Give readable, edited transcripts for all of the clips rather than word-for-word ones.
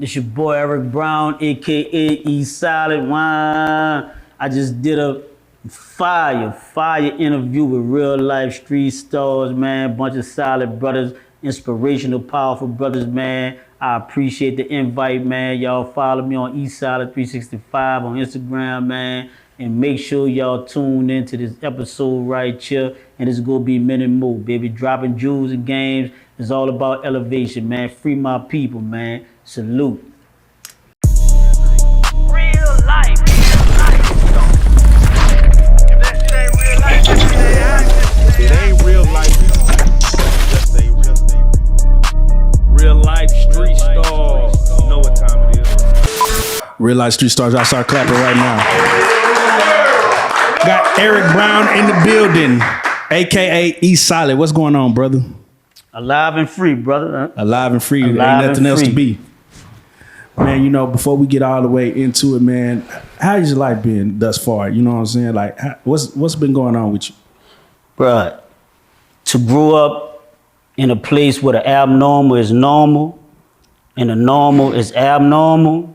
It's your boy Eric Brown, aka E Solid Wine. I just did a fire interview with real life street stars, man. Bunch of solid brothers, inspirational, powerful brothers, man. I appreciate the invite, man. Y'all follow me on eSolid365 on Instagram, man. And make sure y'all tune into this episode right here. And it's gonna be many more, baby. Dropping jewels and games. It's all about elevation, man. Free my people, man. Salute. Real life. If that shit ain't real life, it ain't real life. Just ain't real life street stars. You know what time it is. Real life street stars. I start clapping right now. Got Eric Brown in the building, aka E Solid. What's going on, brother? Alive and free, brother. Alive and free. Alive Ain't nothing and else to free. be. Man, you know, before we get all the way into it, man, how's your life been thus far? You know what I'm saying? Like, what's been going on with you? Bruh, to grow up in a place where the abnormal is normal and the normal is abnormal,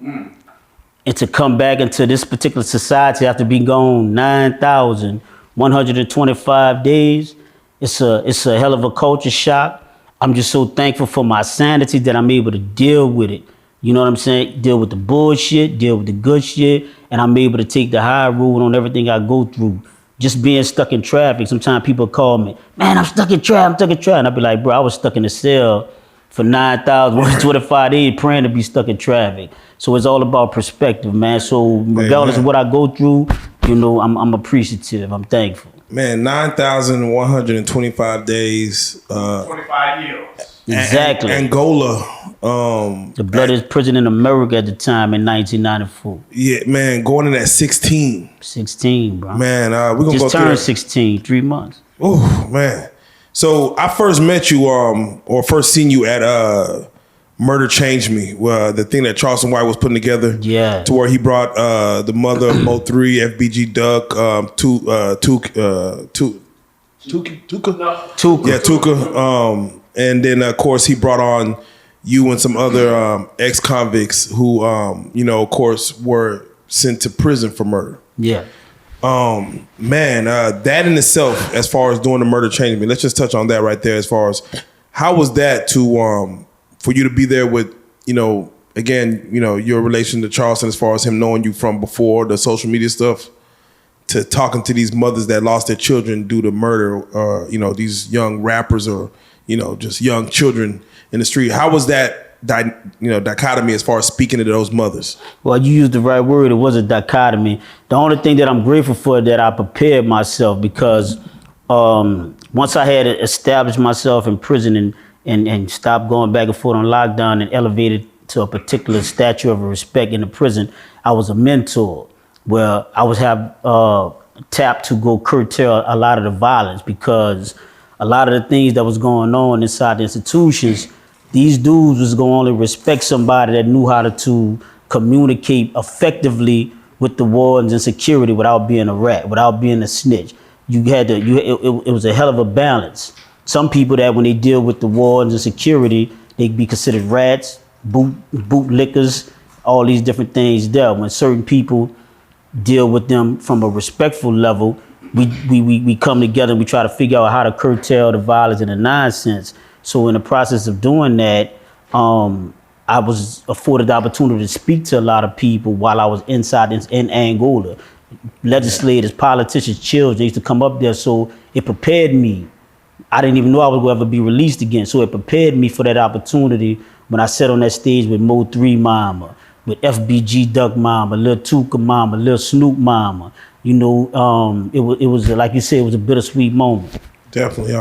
and to come back into this particular society after being gone 9,125 days, it's a hell of a culture shock. I'm just so thankful for my sanity that I'm able to deal with it. You know what I'm saying? Deal with the bullshit, deal with the good shit, and I'm able to take the high road on everything I go through. Just being stuck in traffic, sometimes people call me, man, I'm stuck in traffic, And I'll be like, bro, I was stuck in a cell for 9,125 days praying to be stuck in traffic. So it's all about perspective, man. So regardless of what I go through, you know, I'm appreciative, I'm thankful. Man, 9,125 days. 25 years. Exactly. Angola. The bloodiest prison in America at the time in 1994. Yeah, man, going in at 16. 16, bro. Man, we're going to go Just through turned that. 16, 3 months. Oh, man. So I first met you, or first seen you at Murder Changed Me, the thing that Charleston White was putting together. Yeah. To where he brought the mother of Mo3, FBG Duck, Tooka? Tooka. Yeah, Tooka. And then, of course, he brought on you and some other ex-convicts who, you know, of course, were sent to prison for murder. Yeah. Man, that in itself, as far as doing the Murder Changed Me, let's just touch on that right there. As far as how was that to for you to be there with, you know, again, you know, your relation to Charleston, as far as him knowing you from before the social media stuff, to talking to these mothers that lost their children due to murder, or you know, these young rappers, or you know, just young children in the street. How was that, dichotomy as far as speaking to those mothers? Well, you used the right word. It was a dichotomy. The only thing that I'm grateful for that I prepared myself, because once I had established myself in prison and stopped going back and forth on lockdown and elevated to a particular stature of respect in the prison, I was a mentor where I was tapped to go curtail a lot of the violence, because a lot of the things that was going on inside the institutions, these dudes was going to only respect somebody that knew how to communicate effectively with the wardens and security without being a rat, without being a snitch. It was a hell of a balance. Some people that when they deal with the wardens and security, they'd be considered rats, bootlickers, all these different things there. When certain people deal with them from a respectful level, we come together and we try to figure out how to curtail the violence and the nonsense. So in the process of doing that, I was afforded the opportunity to speak to a lot of people while I was inside in Angola. Legislators, politicians, children, they used to come up there, so it prepared me. I didn't even know I was going to ever be released again, so it prepared me for that opportunity when I sat on that stage with Mo3 mama, with FBG Duck mama, Lil Tooka mama, Lil Snupe mama. You know, it was like you said, it was a bittersweet moment. Definitely.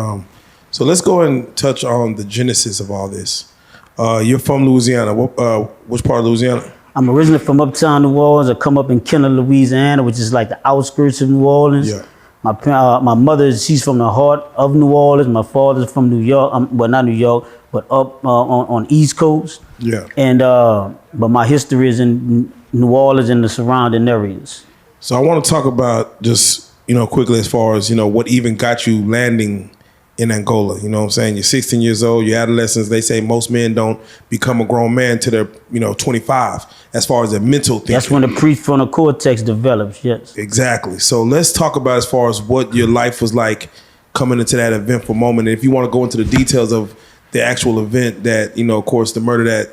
So let's go and touch on the genesis of all this. You're from Louisiana. Which part of Louisiana? I'm originally from uptown New Orleans. I come up in Kenner, Louisiana, which is like the outskirts of New Orleans. Yeah. My mother, she's from the heart of New Orleans. My father's from New York. Well, not New York, but up on East Coast. Yeah. And but my history is in New Orleans and the surrounding areas. So I want to talk about just, you know, quickly as far as, you know, what even got you landing in Angola. You know what I'm saying? You're 16 years old, you're adolescents. They say most men don't become a grown man till they're 25, as far as their mental thinking. That's when the prefrontal cortex develops, yes. Exactly. So let's talk about as far as what your life was like coming into that eventful moment. And if you want to go into the details of the actual event that, of course, the murder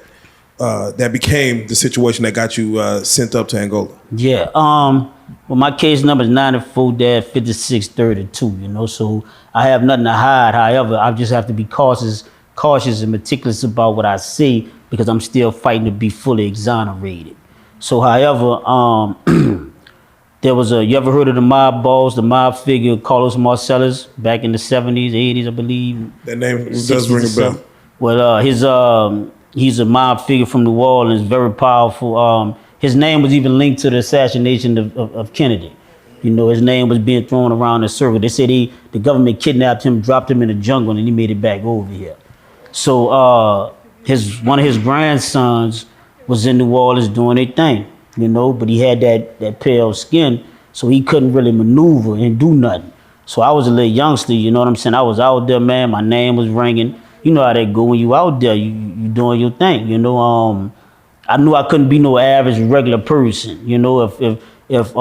that became the situation that got you sent up to Angola. Yeah. Well, my case number is 94-5632, so I have nothing to hide. However, I just have to be cautious and meticulous about what I say because I'm still fighting to be fully exonerated. So, however, there was you ever heard of the mob boss, the mob figure, Carlos Marcellus, back in the 70s, 80s, I believe? That name does ring a bell. Well, he's a mob figure from New Orleans, very powerful. His name was even linked to the assassination of Kennedy. His name was being thrown around in circles. They said the government kidnapped him, dropped him in the jungle, and he made it back over here. So one of his grandsons was in New Orleans doing their thing, but he had that pale skin, so he couldn't really maneuver and do nothing. So I was a little youngster, you know what I'm saying? I was out there, man. My name was ringing. You know how that go when you out there, you doing your thing, I knew I couldn't be no average regular person, if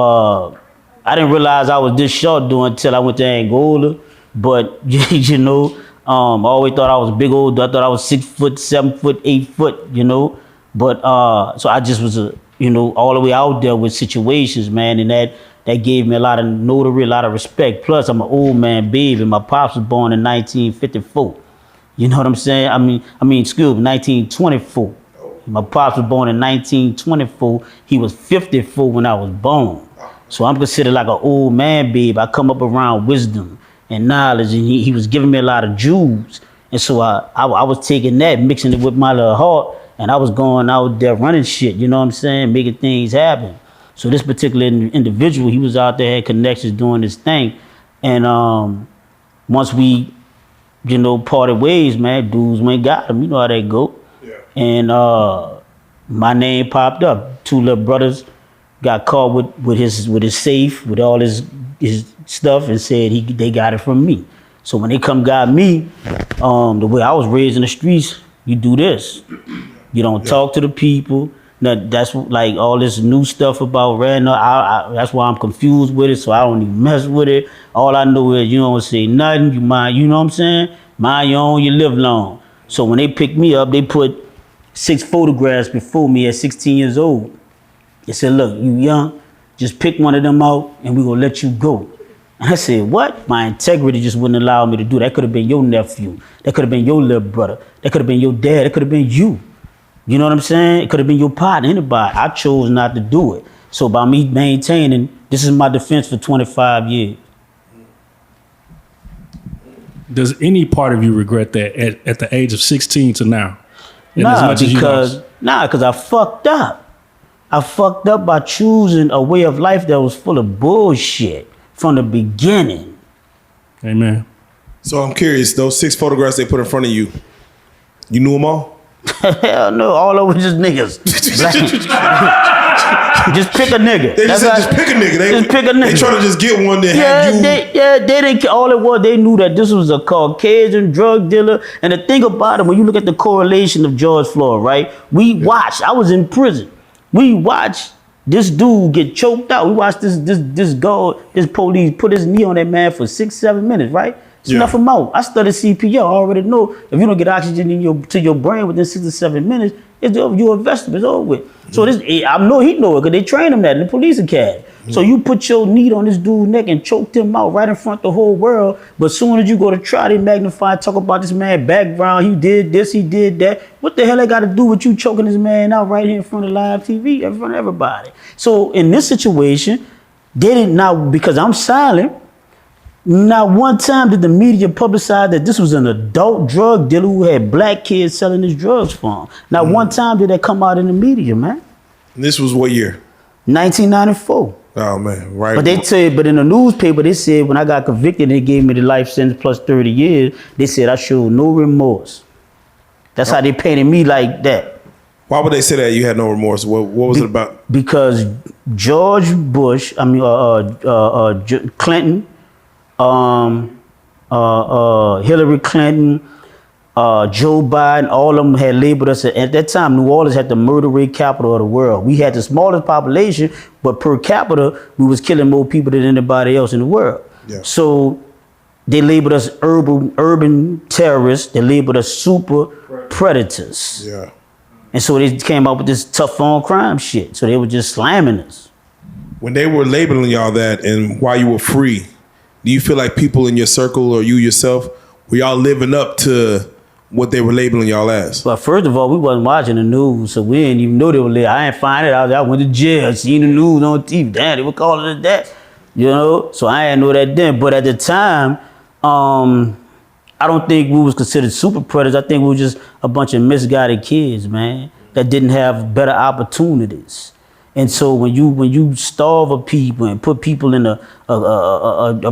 I didn't realize I was this short doing until I went to Angola, but I always thought I was big old. I thought I was 6 foot, 7 foot, 8 foot, but so I just was all the way out there with situations, man, and that gave me a lot of notary, a lot of respect. Plus, I'm an old man baby. My pops was born in 1954. You know what I'm saying? I mean, 1924. My pops was born in 1924. He was 54 when I was born. So I'm considered like an old man babe. I come up around wisdom and knowledge, and he was giving me a lot of jewels. And so I was taking that, mixing it with my little heart, and I was going out there running shit, you know what I'm saying, making things happen. So this particular individual, he was out there, had connections doing this thing. And once we, parted ways, man, dudes went and got him. You know how they go. Yeah. And my name popped up. 2 little brothers got caught with his safe, with all his stuff, and said they got it from me. So when they come got me, the way I was raised in the streets, you do this. You don't talk to the people. Now, that's like all this new stuff about random. That's why I'm confused with it, so I don't even mess with it. All I know is you don't say nothing. You mind, you know what I'm saying? Mind your own, you live long. So when they picked me up, they put 6 photographs before me at 16 years old. They said, look, you young, just pick one of them out and we're gonna let you go. And I said, what? My integrity just wouldn't allow me to do that. That could have been your nephew. That could have been your little brother. That could have been your dad. That could have been you. You know what I'm saying? It could have been your partner, anybody. I chose not to do it. So by me maintaining, this is my defense for 25 years. Does any part of you regret that at the age of 16 to now? Nah, because I fucked up. I fucked up by choosing a way of life that was full of bullshit from the beginning. Amen. So I'm curious, those 6 photographs they put in front of you, you knew them all? Hell no, all over just niggas. Just pick a nigga. They just said, just pick a nigga. Just pick a nigga. They trying to just get one that had you. They didn't. All it was, they knew that this was a Caucasian drug dealer. And the thing about it, when you look at the correlation of George Floyd, right? We watched. I was in prison. We watched this dude get choked out. We watched this police put his knee on that man for 6-7 minutes, right? Snuff him out. I studied CPR. I already know if you don't get oxygen to your brain within 6 to 7 minutes, you're a vegetable. It's over with. So I know he know it because they trained him that in the police academy. So you put your knee on this dude's neck and choked him out right in front of the whole world. But as soon as you go to try, they magnify, talk about this man's background. He did this, he did that. What the hell they got to do with you choking this man out right here in front of live TV, in front of everybody? So in this situation, they didn't know, because I'm silent. Not one time did the media publicize that this was an adult drug dealer who had black kids selling his drugs for him. Not one time did that come out in the media, man. And this was what year? 1994. Oh man, right. But but in the newspaper, they said when I got convicted, they gave me the life sentence plus 30 years. They said I showed no remorse. That's how they painted me like that. Why would they say that you had no remorse? What was it about? Because George Bush, Clinton, Hillary Clinton, Joe Biden, all of them had labeled us. At that time, New Orleans had the murder rate capital of the world. We had the smallest population, but per capita, we was killing more people than anybody else in the world. Yeah. So they labeled us urban terrorists. They labeled us super predators. Yeah. And so they came up with this tough on crime shit. So they were just slamming us. When they were labeling y'all that and while you were free, do you feel like people in your circle or you yourself, were y'all living up to what they were labeling y'all as? But first of all, we wasn't watching the news, so we didn't even know they were there. I ain't find it out. I went to jail, seen the news on TV. Damn, they were calling it that. You know? So I didn't know that then. But at the time, I don't think we was considered super predators. I think we were just a bunch of misguided kids, man, that didn't have better opportunities. And so when you starve a people and put people in a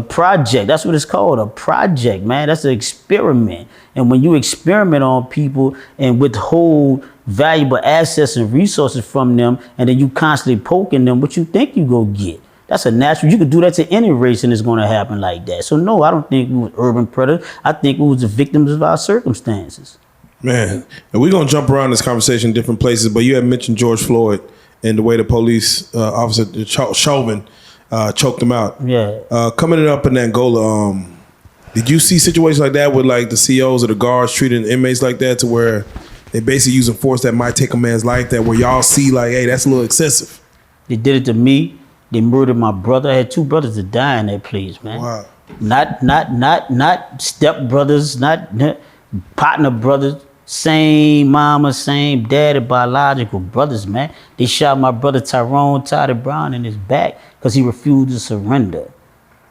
project, that's what it's called, a project, man. That's an experiment. And when you experiment on people and withhold valuable assets and resources from them, and then you constantly poking them, what you think you go get? That's a natural. You could do that to any race and it's going to happen like that. So no, I don't think we were urban predators. I think we was the victims of our circumstances. Man, and we're going to jump around this conversation in different places, but you had mentioned George Floyd and the way the police officer, Chauvin, choked him out. Yeah. Coming up in Angola, did you see situations like that with like the COs or the guards treating inmates like that to where they basically using force that might take a man's life, that where y'all see like, hey, that's a little excessive? They did it to me. They murdered my brother. I had 2 brothers that died in that place, man. Wow. Not step brothers, not partner brothers. Same mama, same daddy, biological brothers, man. They shot my brother Tyrone Toddy Brown in his back because he refused to surrender.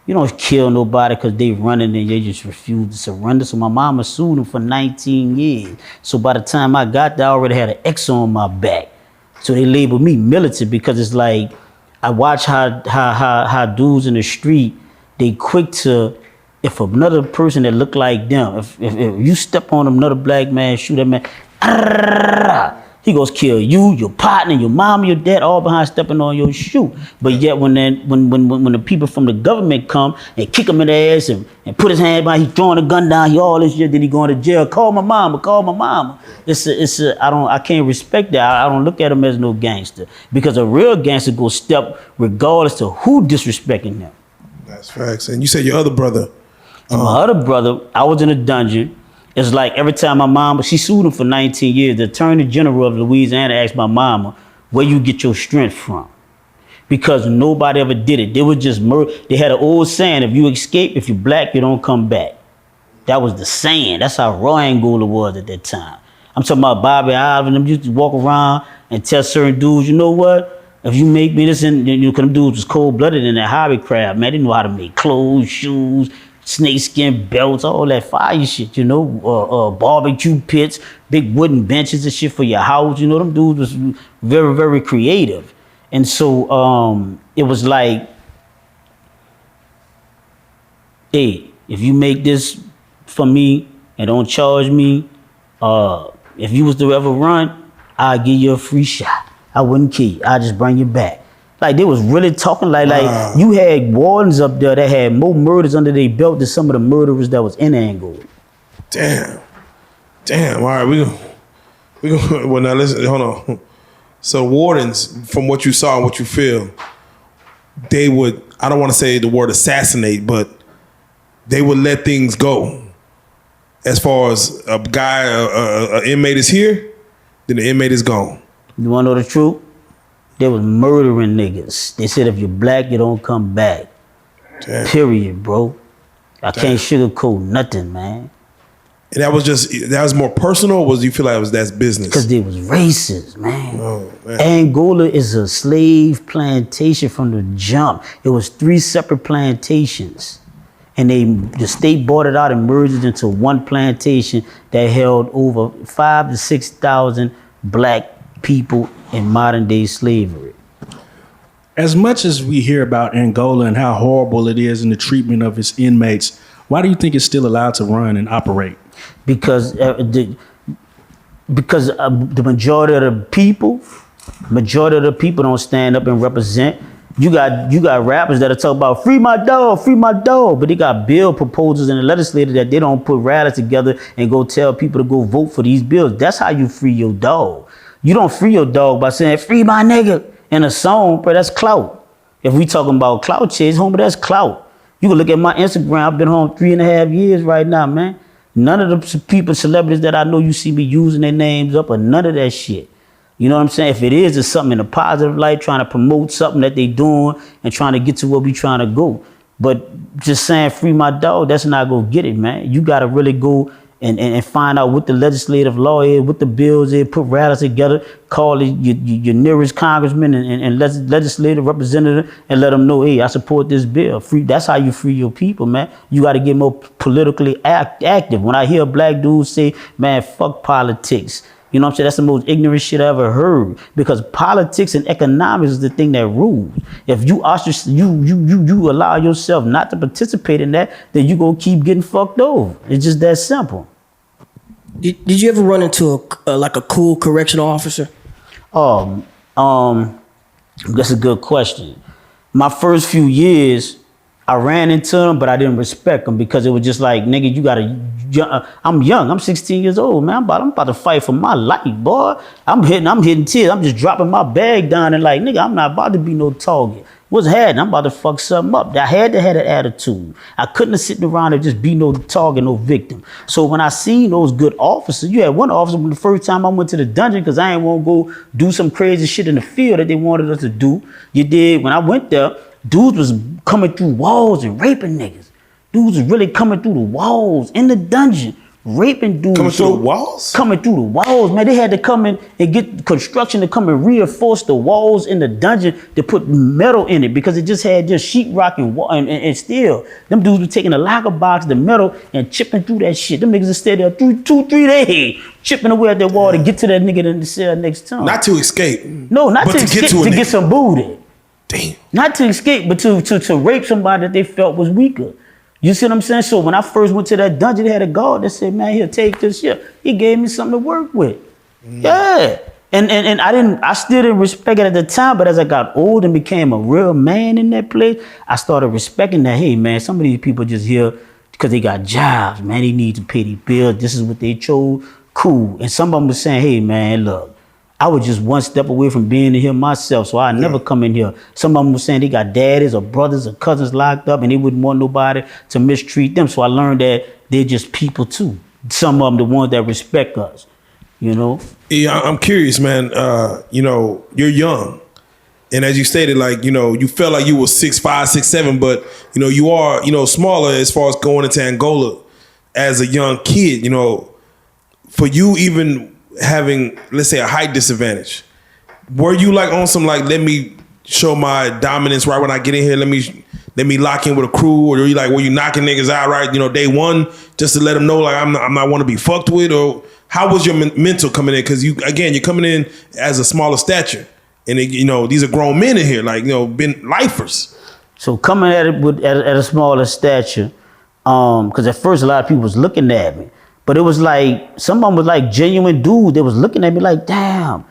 You don't kill nobody because they running and they just refuse to surrender. So my mama sued him for 19 years. So by the time I got there, I already had an X on my back. So they labeled me militant because it's like, I watch how dudes in the street, they quick to, if another person that look like them, if you step on another black man, shoot that man, he goes kill you, your partner, your mom, your dad, all behind stepping on your shoe. But yet when the people from the government come and kick him in the ass and put his hand behind, he throwing a gun down, he all this shit, then he going to jail. Call my mama. I can't respect that. I don't look at him as no gangster, because a real gangster go step regardless to who disrespecting him. That's facts. And you said your other brother. My other brother, I was in a dungeon. It's like every time my mama, she sued him for 19 years. The Attorney General of Louisiana asked my mama, where you get your strength from? Because nobody ever did it. They was just murder. They had an old saying, if you escape, if you're black, you don't come back. That was the saying. That's how raw Angola was at that time. I'm talking about Bobby Ivan. Them used to walk around and tell certain dudes, you know what? If you make me this, and you know, them dudes was cold-blooded in that hobby craft, man. They knew how to make clothes, shoes, snakeskin belts, all that fire shit, you know, barbecue pits, big wooden benches and shit for your house. You know, them dudes was very, very creative. And so it was like, hey, if you make this for me and don't charge me, if you was to ever run, I'll give you a free shot. I wouldn't kill you. I'll just bring you back. Like, they was really talking like you had wardens up there that had more murders under their belt than some of the murderers that was in Angola. Damn. All right, we go. Well, now listen, hold on. So wardens, from what you saw and what you feel, they would, I don't want to say the word assassinate, but they would let things go. As far as a guy, an inmate is here, then the inmate is gone. You want to know the truth? They was murdering niggas. They said if you're black, you don't come back. Damn. Period, bro. I can't sugarcoat nothing, man. And that was more personal, or was you feel like that's business? Because they was racist, man. Oh, man. Angola is a slave plantation from the jump. It was 3 separate plantations. And the state bought it out and merged it into one plantation that held over 5,000 to 6,000 black people in modern day slavery. As much as we hear about Angola and how horrible it is in the treatment of its inmates, why do you think it's still allowed to run and operate? Because the majority of the people don't stand up and represent You got rappers that are talking about free my dog, but they got bill proposals in the legislature that they don't put rallies together and go tell people to go vote for these bills. That's how you free your dog. You don't free your dog by saying free my nigga in a song, but that's clout. If we talking about clout chase, homie, that's clout. You can look at my Instagram. I've been home 3.5 years right now, man. None of the people, celebrities that I know you see me using their names up or none of that shit. You know what I'm saying? If it is, it's something in a positive light, trying to promote something that they doing and trying to get to where we trying to go. But just saying free my dog, that's not gonna get it, man. You gotta really go and find out what the legislative law is, what the bills is, put rallies together, call your nearest congressman and legislative representative and let them know, hey, I support this bill. Free. That's how you free your people, man. You got to get more politically active. When I hear a black dude say, man, fuck politics, you know what I'm saying? That's the most ignorant shit I ever heard, because politics and economics is the thing that rules. If you allow yourself not to participate in that, then you gonna keep getting fucked over. It's just that simple. Did you ever run into a cool correctional officer? That's a good question. My first few years, I ran into them, but I didn't respect them because it was just like, nigga, you gotta. I'm young. I'm 16 years old, man. I'm about to fight for my life, boy. I'm hitting tears. I'm just dropping my bag down and like, nigga, I'm not about to be no target. What's happening? I'm about to fuck something up. I had to have that attitude. I couldn't have sitting around and just be no target, no victim. So when I seen those good officers, you had one officer the first time I went to the dungeon because I ain't want to go do some crazy shit in the field that they wanted us to do. You did. When I went there, dudes was coming through walls and raping niggas. Dudes was really coming through the walls in the dungeon, raping dudes. Coming through the walls? Coming through the walls, man. They had to come in and get construction to come and reinforce the walls in the dungeon to put metal in it because it just had just sheetrock and steel. Them dudes were taking the locker box, the metal, and chipping through that shit. Them niggas would stay there 3 days, chipping away at that wall to get to that nigga in the cell next time. Not to escape. No, not to escape, to get some booty. Damn. Not to escape, but to rape somebody that they felt was weaker. You see what I'm saying? So when I first went to that dungeon, they had a guard that said, man, here, take this shit. He gave me something to work with. Yeah. And I still didn't respect it at the time, but as I got older and became a real man in that place, I started respecting that, hey man, some of these people just here because they got jobs, man. They need to pay their bills. This is what they chose. Cool. And some of them was saying, hey man, look, I was just one step away from being in here myself, so I never come in here. Some of them were saying they got daddies or brothers or cousins locked up and they wouldn't want nobody to mistreat them. So I learned that they're just people too. Some of them the ones that respect us, you know? Yeah, I'm curious, man. You know, you're young. And as you stated, like, you know, you felt like you were 6'5", 6'7", but, you know, you are, you know, smaller as far as going into Angola as a young kid, you know, for you even having, let's say, a height disadvantage, were you like on some like, let me show my dominance right when I get in here, let me lock in with a crew, or were you knocking niggas out right, you know, day one, just to let them know like I'm not want to be fucked with? Or how was your mental coming in? Because you're coming in as a smaller stature, and you know these are grown men in here, like, you know, been lifers. So coming at it at a smaller stature, because at first a lot of people was looking at me. But it was like, some of them was like genuine dudes. They was looking at me like, damn,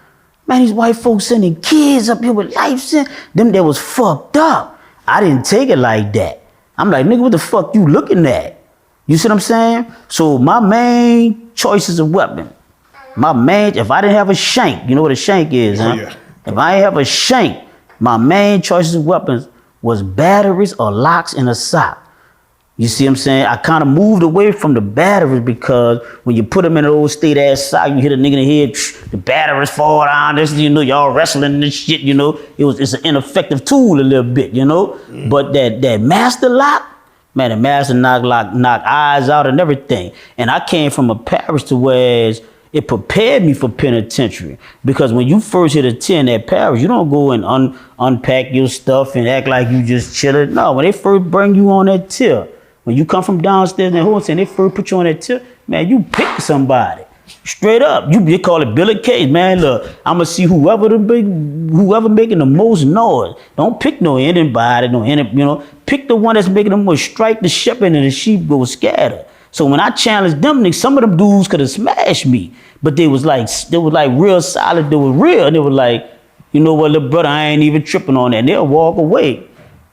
man, these white folks sending kids up here with life sentence. Them that was fucked up. I didn't take it like that. I'm like, nigga, what the fuck you looking at? You see what I'm saying? So my main choice is a weapon. If I didn't have a shank, you know what a shank is, huh? Yeah. If I didn't have a shank, my main choices of weapons was batteries or locks in a sock. You see what I'm saying? I kind of moved away from the batteries because when you put them in an old state ass sock, you hit a nigga in the head, the batteries fall down. This, you know, y'all wrestling and this shit. You know, it's an ineffective tool a little bit. You know, but that master lock, man, the master knock eyes out and everything. And I came from a parish to where it prepared me for penitentiary, because when you first hit a 10 at parish, you don't go and unpack your stuff and act like you just chilling. No, when they first bring you on that tier. When you come from downstairs in the hotel and they first put you on that tip, man, you pick somebody. Straight up. You call it Bill of Case, man. Look, I'ma see whoever making the most noise. Don't pick no anybody, you know. Pick the one that's making the most, strike the shepherd and the sheep go scatter. So when I challenged them niggas, some of them dudes could have smashed me. But they was like real solid, they were real, and they were like, You know what, little brother, I ain't even tripping on that. And they'll walk away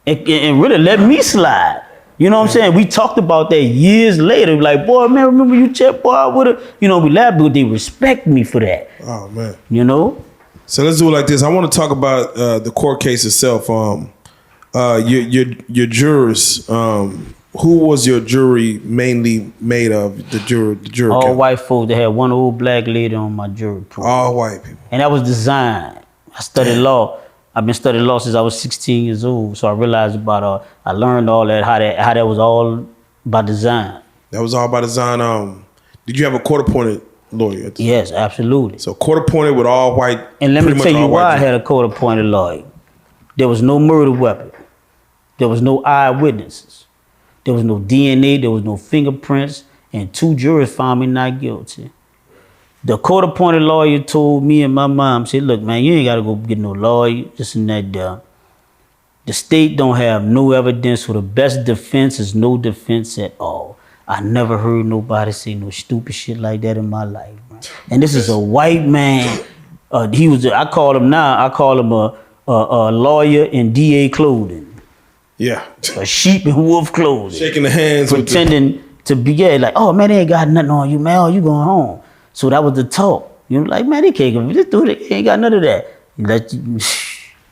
and really let me slide. You know what I'm saying? We talked about that years later. Like, boy, man, remember you checked, boy, I would've, you know, we laughed, but they respect me for that. Oh man. You know? So let's do it like this. I want to talk about the court case itself. Your jurors. Who was your jury mainly made of? The jury. All count? white folks. They had one old black lady on my jury pool. All white people. And that was designed. I studied law. I've been studying law since I was 16 years old. So I realized about I learned all that how that was all by design. That was all by design. Did you have a court appointed lawyer? Yes, absolutely. So court appointed with all white. And let me pretty tell much you all why I white had a court appointed lawyer. There was no murder weapon. There was no eyewitnesses. There was no DNA. There was no fingerprints. And 2 jurors found me not guilty. The court appointed lawyer told me and my mom, said, look, man, you ain't got to go get no lawyer, this and that there. The state don't have no evidence, so the best defense is no defense at all. I never heard nobody say no stupid shit like that in my life, man. And this is a white man. I call him a lawyer in DA clothing. Yeah. A sheep in wolf clothing. Shaking the hands. Pretending to be like, oh, man, they ain't got nothing on you, man. Oh, you going home. So that was the talk. You know, like, man, they can't, this dude ain't got none of that.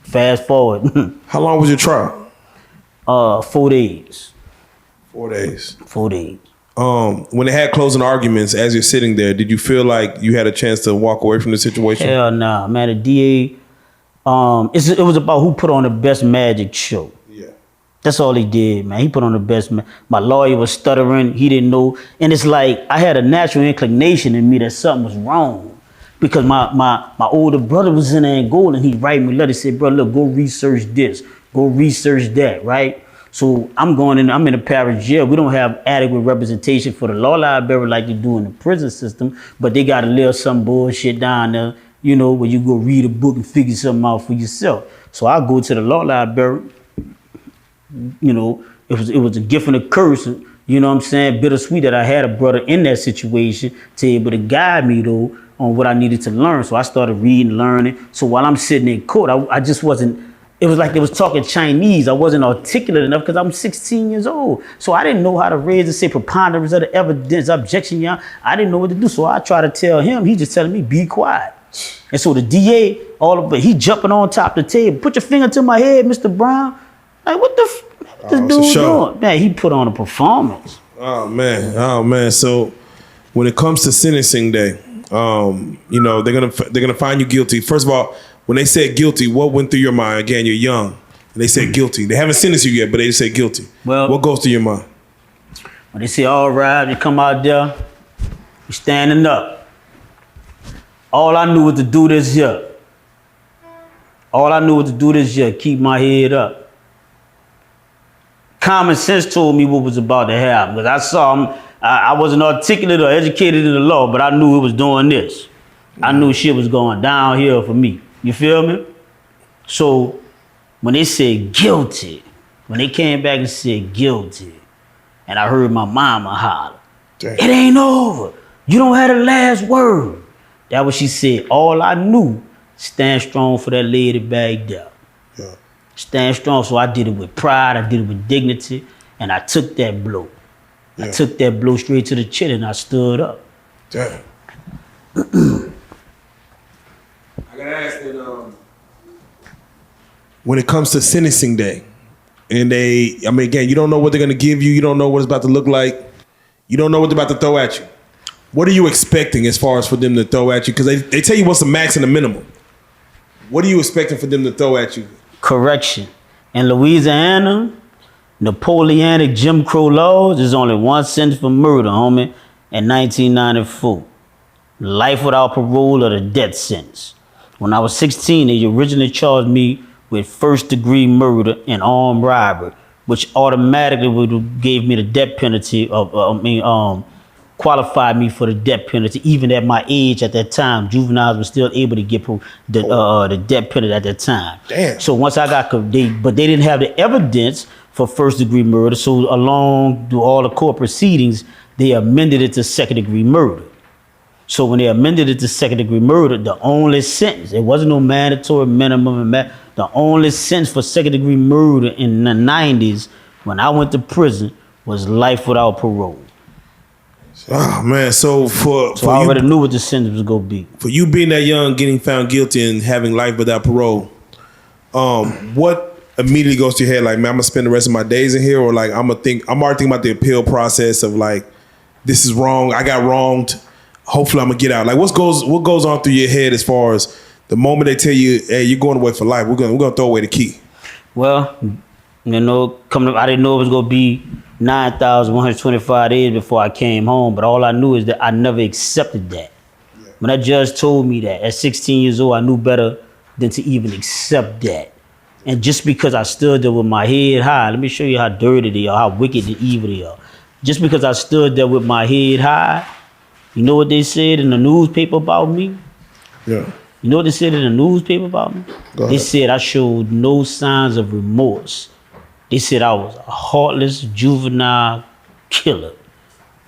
Fast forward. How long was your trial? 4 days. 4 days. 4 days. When they had closing arguments, as you're sitting there, did you feel like you had a chance to walk away from the situation? Hell nah, man. The DA, it was about who put on the best magic show. Yeah. That's all he did, man. He put on the best. My lawyer was stuttering. He didn't know. And it's like I had a natural inclination in me that something was wrong. Because my older brother was in Angola and he write me a letter. He said, bro, look, go research this. Go research that, right? So I'm in a parish jail. We don't have adequate representation for the law library like they do in the prison system. But they got a little some bullshit down there, you know, where you go read a book and figure something out for yourself. So I go to the law library. You know, it was a gift and a curse, you know what I'm saying? Bittersweet that I had a brother in that situation to be able to guide me though on what I needed to learn. So I started reading, learning. So while I'm sitting in court, I just wasn't, it was like they was talking Chinese. I wasn't articulate enough because I'm 16 years old. So I didn't know how to raise and say preponderance of the evidence, objection, yeah. I didn't know what to do. So I tried to tell him, he just telling me, be quiet. And so the DA, he jumping on top of the table, put your finger to my head, Mr. Brown. Like, what this dude doing? Man, he put on a performance. Oh man. So when it comes to sentencing day, you know, they're gonna find you guilty. First of all, when they said guilty, what went through your mind? Again, you're young, and they said guilty. They haven't sentenced you yet, but they just said guilty. Well, what goes through your mind? When they say, all right, you come out there, you standing up. All I knew was to do this here. Keep my head up. Common sense told me what was about to happen because I saw him. I wasn't articulate or educated in the law, but I knew it was doing this. I knew shit was going downhill for me. You feel me? So when they said guilty, when they came back and said guilty, and I heard my mama holler, Damn. It ain't over. You don't have the last word. That what she said. All I knew, stand strong for that lady back there. Yeah. Stand strong. So I did it with pride. I did it with dignity. And I took that blow. Yeah. I took that blow straight to the chin and I stood up. Damn. I gotta ask that when it comes to sentencing day, and again, you don't know what they're gonna give you, you don't know what it's about to look like, you don't know what they're about to throw at you. What are you expecting as far as for them to throw at you? Because they tell you what's the max and the minimum. What are you expecting for them to throw at you? Correction. In Louisiana, Napoleonic Jim Crow laws, there's only one sentence for murder, homie, in 1994. Life without parole or the death sentence. When I was 16, they originally charged me with first-degree murder and armed robbery, which automatically would have gave me the death penalty qualified me for the death penalty. Even at my age at that time, juveniles were still able to get the death penalty at that time. Damn. So once I got, but they didn't have the evidence for first-degree murder. So along through all the court proceedings, they amended it to second-degree murder. So when they amended it to second degree murder, the only sentence, it wasn't no mandatory minimum, the only sentence for second degree murder in the 90s when I went to prison was life without parole. Oh man, so So for I you, already knew what the sentence was gonna be. for you being that young, getting found guilty and having life without parole, what immediately goes to your head? Like, man, I'm gonna spend the rest of my days in here, or like I'm already thinking about the appeal process of like, this is wrong, I got wronged. Hopefully, I'm gonna get out. Like, what goes on through your head as far as the moment they tell you, hey, you're going away for life, we're gonna throw away the key. Well, you know, I didn't know it was gonna be 9,125 days before I came home, but all I knew is that I never accepted that. When that judge told me that at 16 years old, I knew better than to even accept that. And just because I stood there with my head high, let me show you how dirty they are, how wicked and evil they are. Just because I stood there with my head high, you know what they said in the newspaper about me? Yeah. You know what they said in the newspaper about me? Go They ahead. said I showed no signs of remorse. They said I was a heartless juvenile killer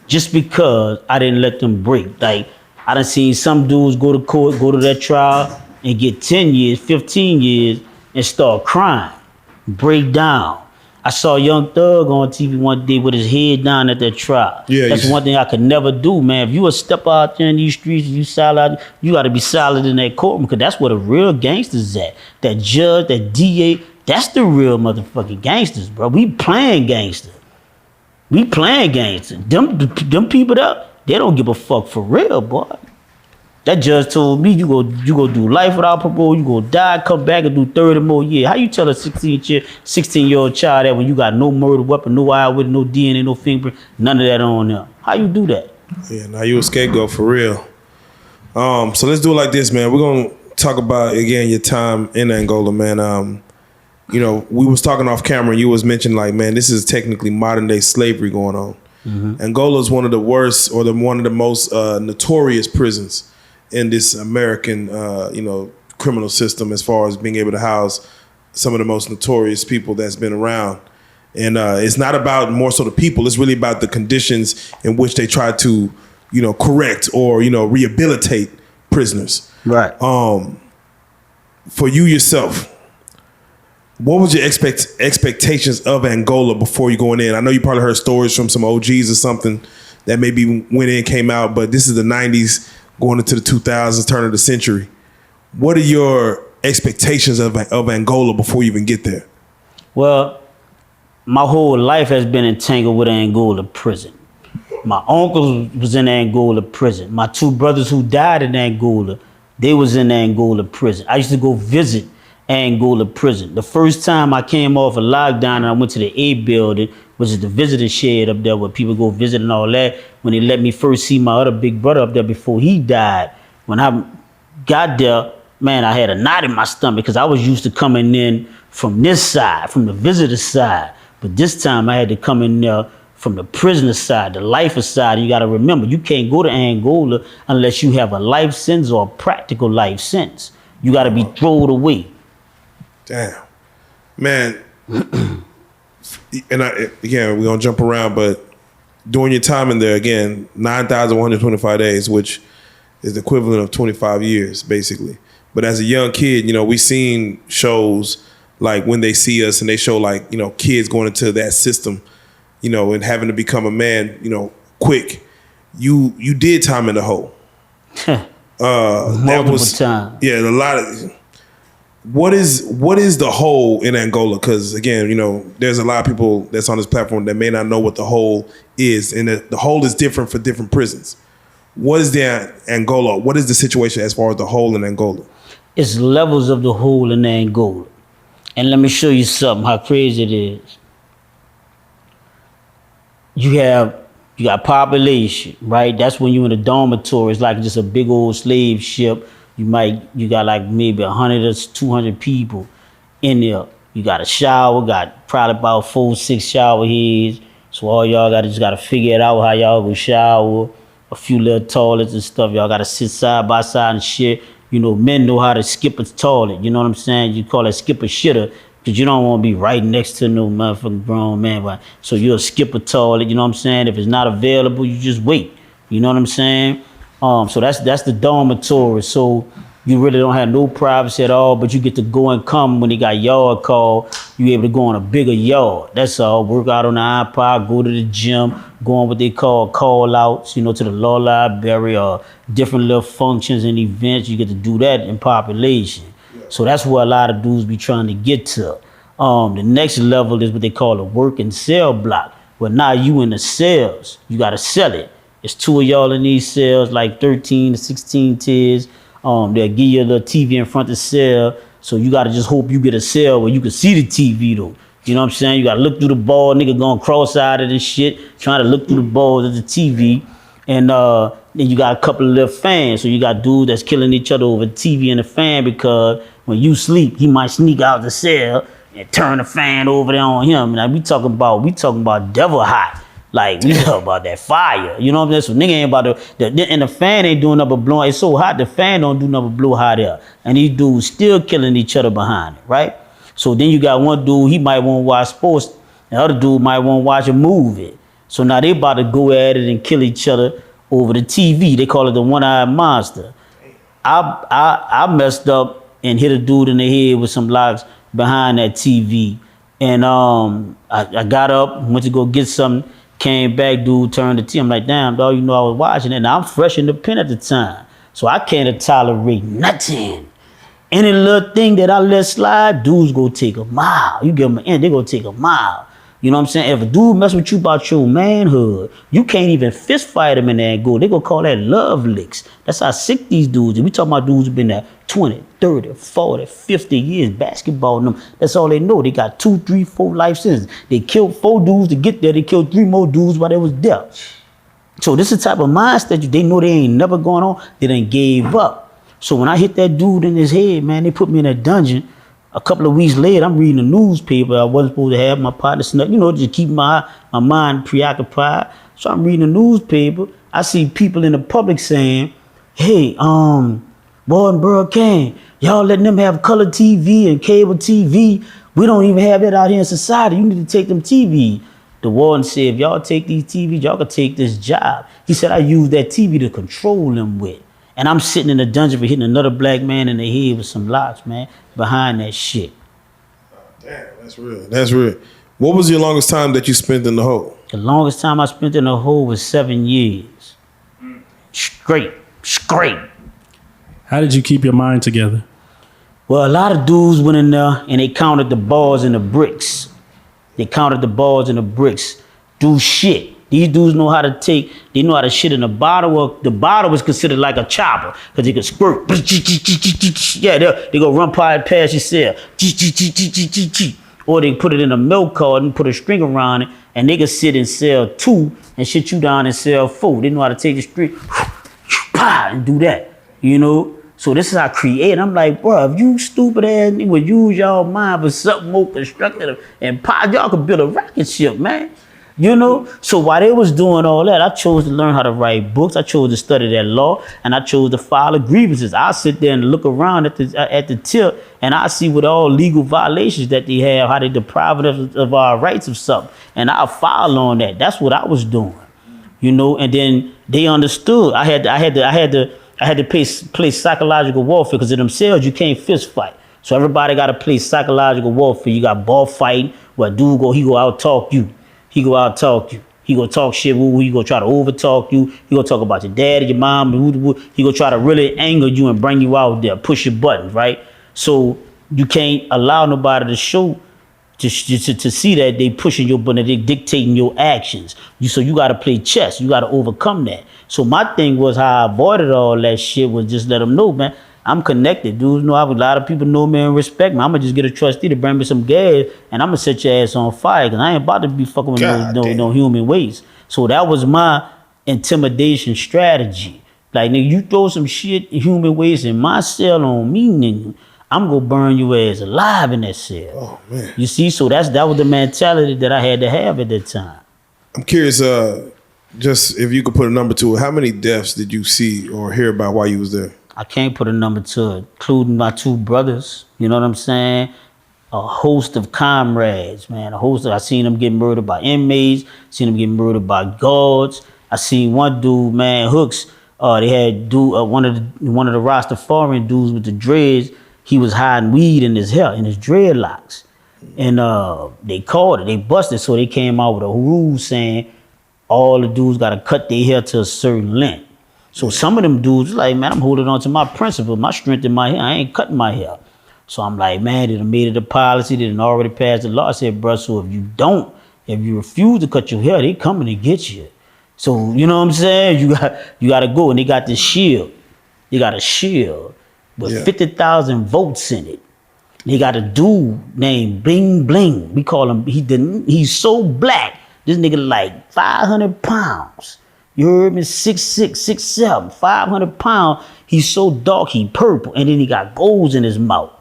just because I didn't let them break. Like, I done seen some dudes go to court, go to that trial and get 10 years, 15 years and start crying, break down. I saw Young Thug on TV one day with his head down at that trial. Yeah, That's you- one thing I could never do, man. If you a step out there in these streets, you solid, you got to be solid in that courtroom because that's where the real gangsters at. That judge, that DA, that's the real motherfucking gangsters, bro. We playing gangster. We playing gangster. Them people there, they don't give a fuck for real, boy. That judge told me you go do life without parole, you go die, come back and do 30 more years. How you tell a 16-year-old child that when you got no murder weapon, no eyewitness, no DNA, no fingerprint, none of that on them? How you do that? Yeah, now you a scapegoat for real. So let's do it like this, man. We're gonna talk about again your time in Angola, man. You know, we was talking off camera and you was mentioning like, man, this is technically modern day slavery going on. Angola is one of the worst or one of the most notorious prisons in this American, criminal system as far as being able to house some of the most notorious people that's been around. And it's not about more so the people, it's really about the conditions in which they try to, correct or, rehabilitate prisoners. Right. For you yourself, what was your expectations of Angola before you going in? I know you probably heard stories from some OGs or something that maybe went in, came out, but this is the 90s going into the 2000s, turn of the century. What are your expectations of Angola before you even get there? Well, my whole life has been entangled with Angola prison. My uncle was in Angola prison. My two brothers who died in Angola, they was in Angola prison. I used to go visit Angola prison. The first time I came off a lockdown and I went to the A building, which is the visitor shed up there where people go visit and all that, when they let me first see my other big brother up there before he died. When I got there, man, I had a knot in my stomach because I was used to coming in from this side, from the visitor side. But this time I had to come in there from the prisoner side, the lifer side. You got to remember, you can't go to Angola unless you have a life sentence or a practical life sentence. You got to be thrown away. Damn. Man. And again, we're going to jump around, but during your time in there, again, 9,125 days, which is the equivalent of 25 years, basically. But as a young kid, we seen shows like When They See Us, and they show like, kids going into that system, and having to become a man, quick. You did time in the hole. Multiple times. Yeah, a lot of. What is the hole in Angola? Because again, there's a lot of people that's on this platform that may not know what the hole is, and the hole is different for different prisons. What is the Angola? What is the situation as far as the hole in Angola? It's levels of the hole in Angola. And let me show you something, how crazy it is. You got population, right? That's when you're in a dormitory. It's like just a big old slave ship. You got like maybe 100 or 200 people in there. You got a shower, got probably about 4-6 shower heads. So all y'all just gotta figure it out how y'all go shower. A few little toilets and stuff. Y'all gotta sit side by side and shit. Men know how to skip a toilet. You know what I'm saying? You call it skip a shitter because you don't want to be right next to no motherfucking grown man. Right? So you'll skip a toilet. You know what I'm saying? If it's not available, you just wait. You know what I'm saying? So that's the dormitory. So you really don't have no privacy at all, but you get to go and come when they got yard call. You able to go on a bigger yard. That's all. Work out on the iPod, go to the gym, go on what they call call outs, you know, to the law library or different little functions and events. You get to do that in population. So that's where a lot of dudes be trying to get to. The next level is what they call a working cell block. Well, now you in the cells. You got to sell it. It's 2 of y'all in these cells, like 13 to 16 tiers. They'll give you a little TV in front of the cell. So you got to just hope you get a cell where you can see the TV, though. You know what I'm saying? You got to look through the ball. Nigga going cross-eyed and shit, trying to look through the balls of the TV. And then you got a couple of little fans. So you got dudes that's killing each other over the TV and the fan because when you sleep, he might sneak out the cell and turn the fan over there on him. Now we talking about devil hot. Like we talking about that fire. You know what I'm saying? So nigga ain't about and the fan ain't doing nothing but blowing. It's so hot, the fan don't do nothing but blow hot air. And these dudes still killing each other behind it, right? So then you got one dude, he might want to watch sports. The other dude might want to watch a movie. So now they about to go at it and kill each other over the TV. They call it the one-eyed monster. I messed up and hit a dude in the head with some locks behind that TV. And I got up, went to go get something, came back, dude turned the TV. I'm like, damn, dog, you know I was watching it. And I'm fresh in the pen at the time. So I can't tolerate nothing. Any little thing that I let slide, dudes go take a mile. You give them an end, they go take a mile. You know what I'm saying? If a dude mess with you about your manhood, you can't even fist fight him in there and go. They gonna call that love licks. That's how sick these dudes are. We talking about dudes who been there 20, 30, 40, 50 years basketball and them. That's all they know. They got 2, 3, 4 life sentences. They killed 4 dudes to get there. They killed 3 more dudes while they was there. So this is the type of mindset they know they ain't never going on. They done gave up. So when I hit that dude in his head, man, they put me in a dungeon. A couple of weeks later, I'm reading the newspaper. I wasn't supposed to have my partner snuck, you know, just keep my mind preoccupied. So I'm reading the newspaper. I see people in the public saying, hey, Warden Burl Kane, y'all letting them have color TV and cable TV. We don't even have that out here in society. You need to take them TV. The warden said, if y'all take these TVs, y'all can take this job. He said, I use that TV to control them with. And I'm sitting in the dungeon for hitting another black man in the head with some locks, man, behind that shit. Damn, that's real. That's real. What was your longest time that you spent in the hole? The longest time I spent in the hole was 7 years. Straight. How did you keep your mind together? Well, a lot of dudes went in there and they counted the balls and the bricks. Do shit. These dudes know how to they know how to shit in the bottle. The bottle was considered like a chopper because they could squirt. Yeah, they go run past your cell. Or they put it in a milk carton and put a string around it and they could sit in cell 2 and shit you down in cell 4. They know how to take the string and do that, you know? So this is how I create. I'm like, bro, if you stupid ass would use y'all mind for something more constructive and y'all could build a rocket ship, man. You know, so while they was doing all that, I chose to learn how to write books. I chose to study that law, and I chose to file grievances. I sit there and look around at the tip, and I see what all legal violations that they have, how they deprive us of our rights of something, and I'll file on that. That's what I was doing, you know. And then they understood. I had to play psychological warfare because in them cells you can't fist fight. So everybody got to play psychological warfare. You got ball fighting, where dude he go out talk you. He go out talk you. He gonna talk shit. He gonna try to overtalk you. He gonna talk about your dad and your mom. He gonna try to really anger you and bring you out there, push your buttons, right? So you can't allow nobody to show to see that they pushing your button, they dictating your actions. So you gotta play chess. You gotta overcome that. So my thing was how I avoided all that shit was just let them know, man, I'm connected. Dudes know a lot of people know me and respect me. I'm gonna just get a trustee to bring me some gas and I'm gonna set your ass on fire because I ain't about to be fucking with no human waste. So that was my intimidation strategy. Like, nigga, you throw some shit, human waste in my cell on me, nigga, I'm gonna burn your ass alive in that cell. Oh, man. You see, so that was the mentality that I had to have at that time. I'm curious, just if you could put a number to it, how many deaths did you see or hear about while you was there? I can't put a number to it, including my 2 brothers. You know what I'm saying? A host of comrades, man. I seen them get murdered by inmates. Seen them get murdered by guards. I seen one dude, man, Hooks. They had one of the Rastafarian dudes with the dreads. He was hiding weed in his hair, in his dreadlocks, and they caught it. They busted, so they came out with a rule saying all the dudes got to cut their hair to a certain length. So some of them dudes was like, man, I'm holding on to my principle, my strength in my hair. I ain't cutting my hair. So I'm like, man, they done made it a policy. They done already passed the law. I said, bro, so if you refuse to cut your hair, they coming to get you. So, you know what I'm saying? You got to go. And they got this shield. They got a shield with 50,000 votes in it. They got a dude named Bling Bling. We call him, he's so black. This nigga like 500 pounds. You heard me? 6'6", 6'7", 500 pounds. He's so dark, he purple. And then he got golds in his mouth.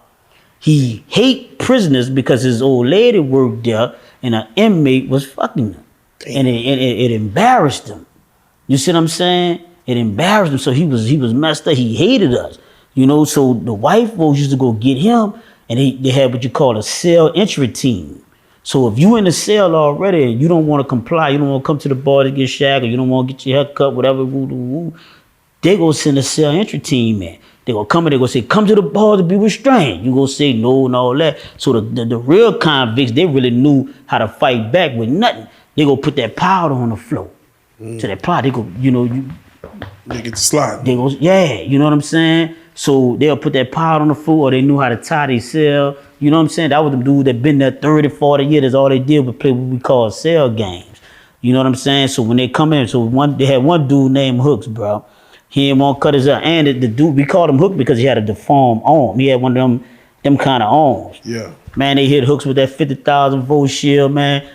He hate prisoners because his old lady worked there and an inmate was fucking him. And it embarrassed him. You see what I'm saying? It embarrassed him. So he was messed up. He hated us. You know, so the white folks used to go get him and they had what you call a cell entry team. So if you in the cell already and you don't want to comply, you don't want to come to the bar to get shackled, you don't want to get your hair cut, whatever, they go send a cell entry team in. They gonna come and they gonna say, come to the bar to be restrained. You gonna say no and all that. So the real convicts, they really knew how to fight back with nothing. They gonna put that powder on the floor. So that powder, they go, They get to slide. They go, yeah, you know what I'm saying? So they'll put that powder on the floor, or they knew how to tie their cell. You know what I'm saying? That was the dude that been there 30, 40 years. That's all they did was play what we call cell games. You know what I'm saying? So when they come in, they had one dude named Hooks, bro. He didn't want to cut his hair. And the dude, we called him Hook because he had a deformed arm. He had one of them kind of arms. Yeah. Man, they hit Hooks with that 50,000 volt shield, man.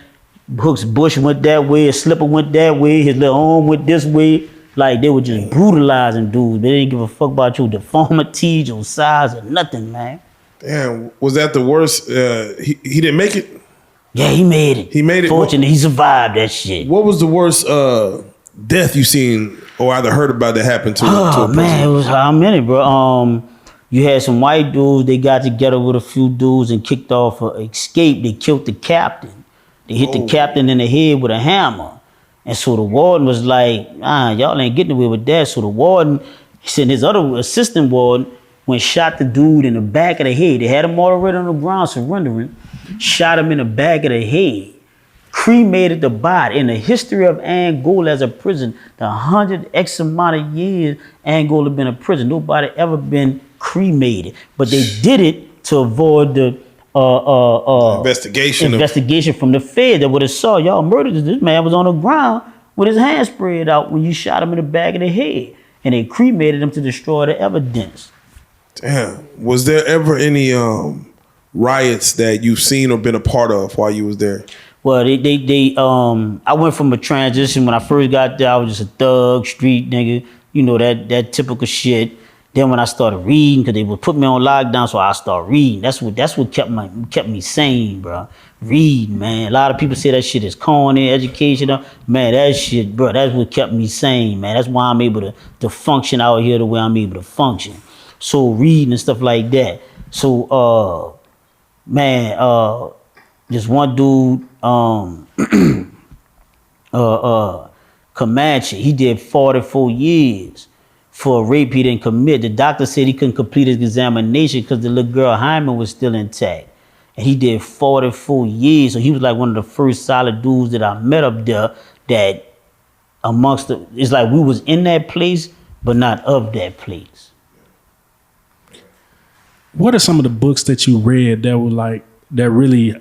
Hooks' bush went that way, his slipper went that way, his little arm went this way. Like, they were just brutalizing dudes. They didn't give a fuck about your deformity, your size, or nothing, man. Damn, was that the worst? He didn't make it? Yeah, he made it. He made it? Fortunately, he survived that shit. What was the worst death you seen or either heard about that happened to a person? Man, it was how many, bro? You had some white dudes, they got together with a few dudes and kicked off an escape. They killed the captain. They hit the captain in the head with a hammer. And so the warden was like, y'all ain't getting away with that. So the warden, he sent his other assistant warden, went shot the dude in the back of the head. They had him already on the ground surrendering, shot him in the back of the head, cremated the body. In the history of Angola as a prison, the 100 X amount of years Angola been a prison, nobody ever been cremated. But they did it to avoid the investigation from the Fed that would have saw y'all murdered this man was on the ground with his hands spread out when you shot him in the back of the head, and they cremated him to destroy the evidence. Damn. Was there ever any riots that you've seen or been a part of while you was there? Well, I went from a transition. When I first got there, I was just a thug, street nigga, you know, that typical shit. Then when I started reading, because they would put me on lockdown, so I started reading. That's what kept me sane, bro. Reading, man. A lot of people say that shit is corny, educational. Man, that shit, bro, that's what kept me sane, man. That's why I'm able to function out here the way I'm able to function. So reading and stuff like that. So, this one dude, Comanche, he did 44 years. For a rape he didn't commit. The doctor said he couldn't complete his examination because the little girl hymen was still intact. And he did 44 years. So he was like one of the first solid dudes that I met up there that it's like we was in that place, but not of that place. What are some of the books that you read that were that really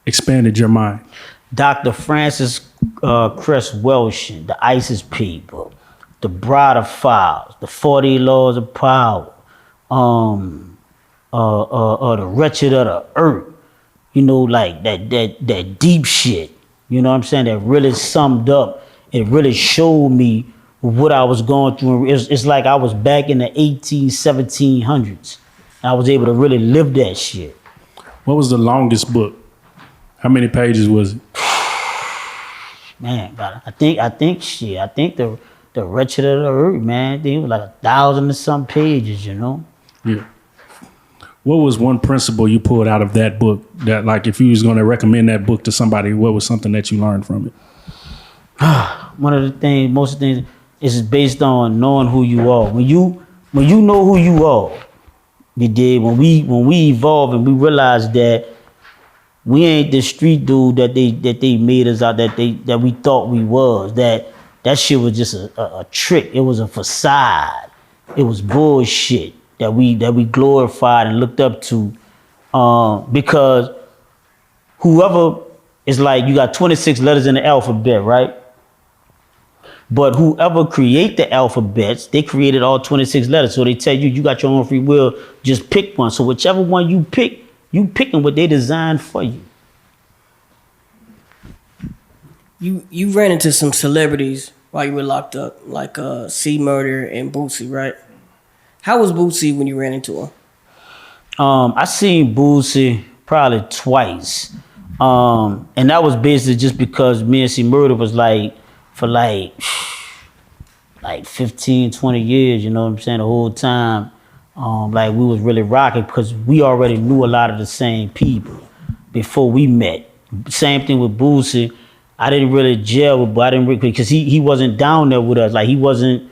expanded your mind? Dr. Francis Cress Welsing, The ISIS People, The Bride Files, The 40 Laws of Power, The Wretched of the Earth. You know, like that deep shit. You know what I'm saying? That really summed up. It really showed me what I was going through. It's like I was back in the 1700s. I was able to really live that shit. What was the longest book? How many pages was it? Man, I think the Wretched of the Earth, man, I think it was like 1,000 and some pages, you know? Yeah. What was one principle you pulled out of that book that, like, if you was going to recommend that book to somebody, what was something that you learned from it? Most of the things, It's based on knowing who you are. When you know who you are, you did. When we evolve and we realize that we ain't the street dude that they made us out, that we thought we was. That shit was just a trick. It was a facade. It was bullshit that we glorified and looked up to, because whoever is like, you got 26 letters in the alphabet, right? But whoever create the alphabets, they created all 26 letters. So they tell you, you got your own free will, just pick one. So whichever one you pick, you picking what they designed for you. You ran into some celebrities while you were locked up, like C Murda and Boosie, right? How was Boosie when you ran into him? I seen Boosie probably twice. And that was basically just because me and C Murda was like, for like 15, 20 years, you know what I'm saying, the whole time. Like we was really rocking because we already knew a lot of the same people before we met. Same thing with Boosie. I didn't really gel with, but I didn't really, because he wasn't down there with us. Like he wasn't,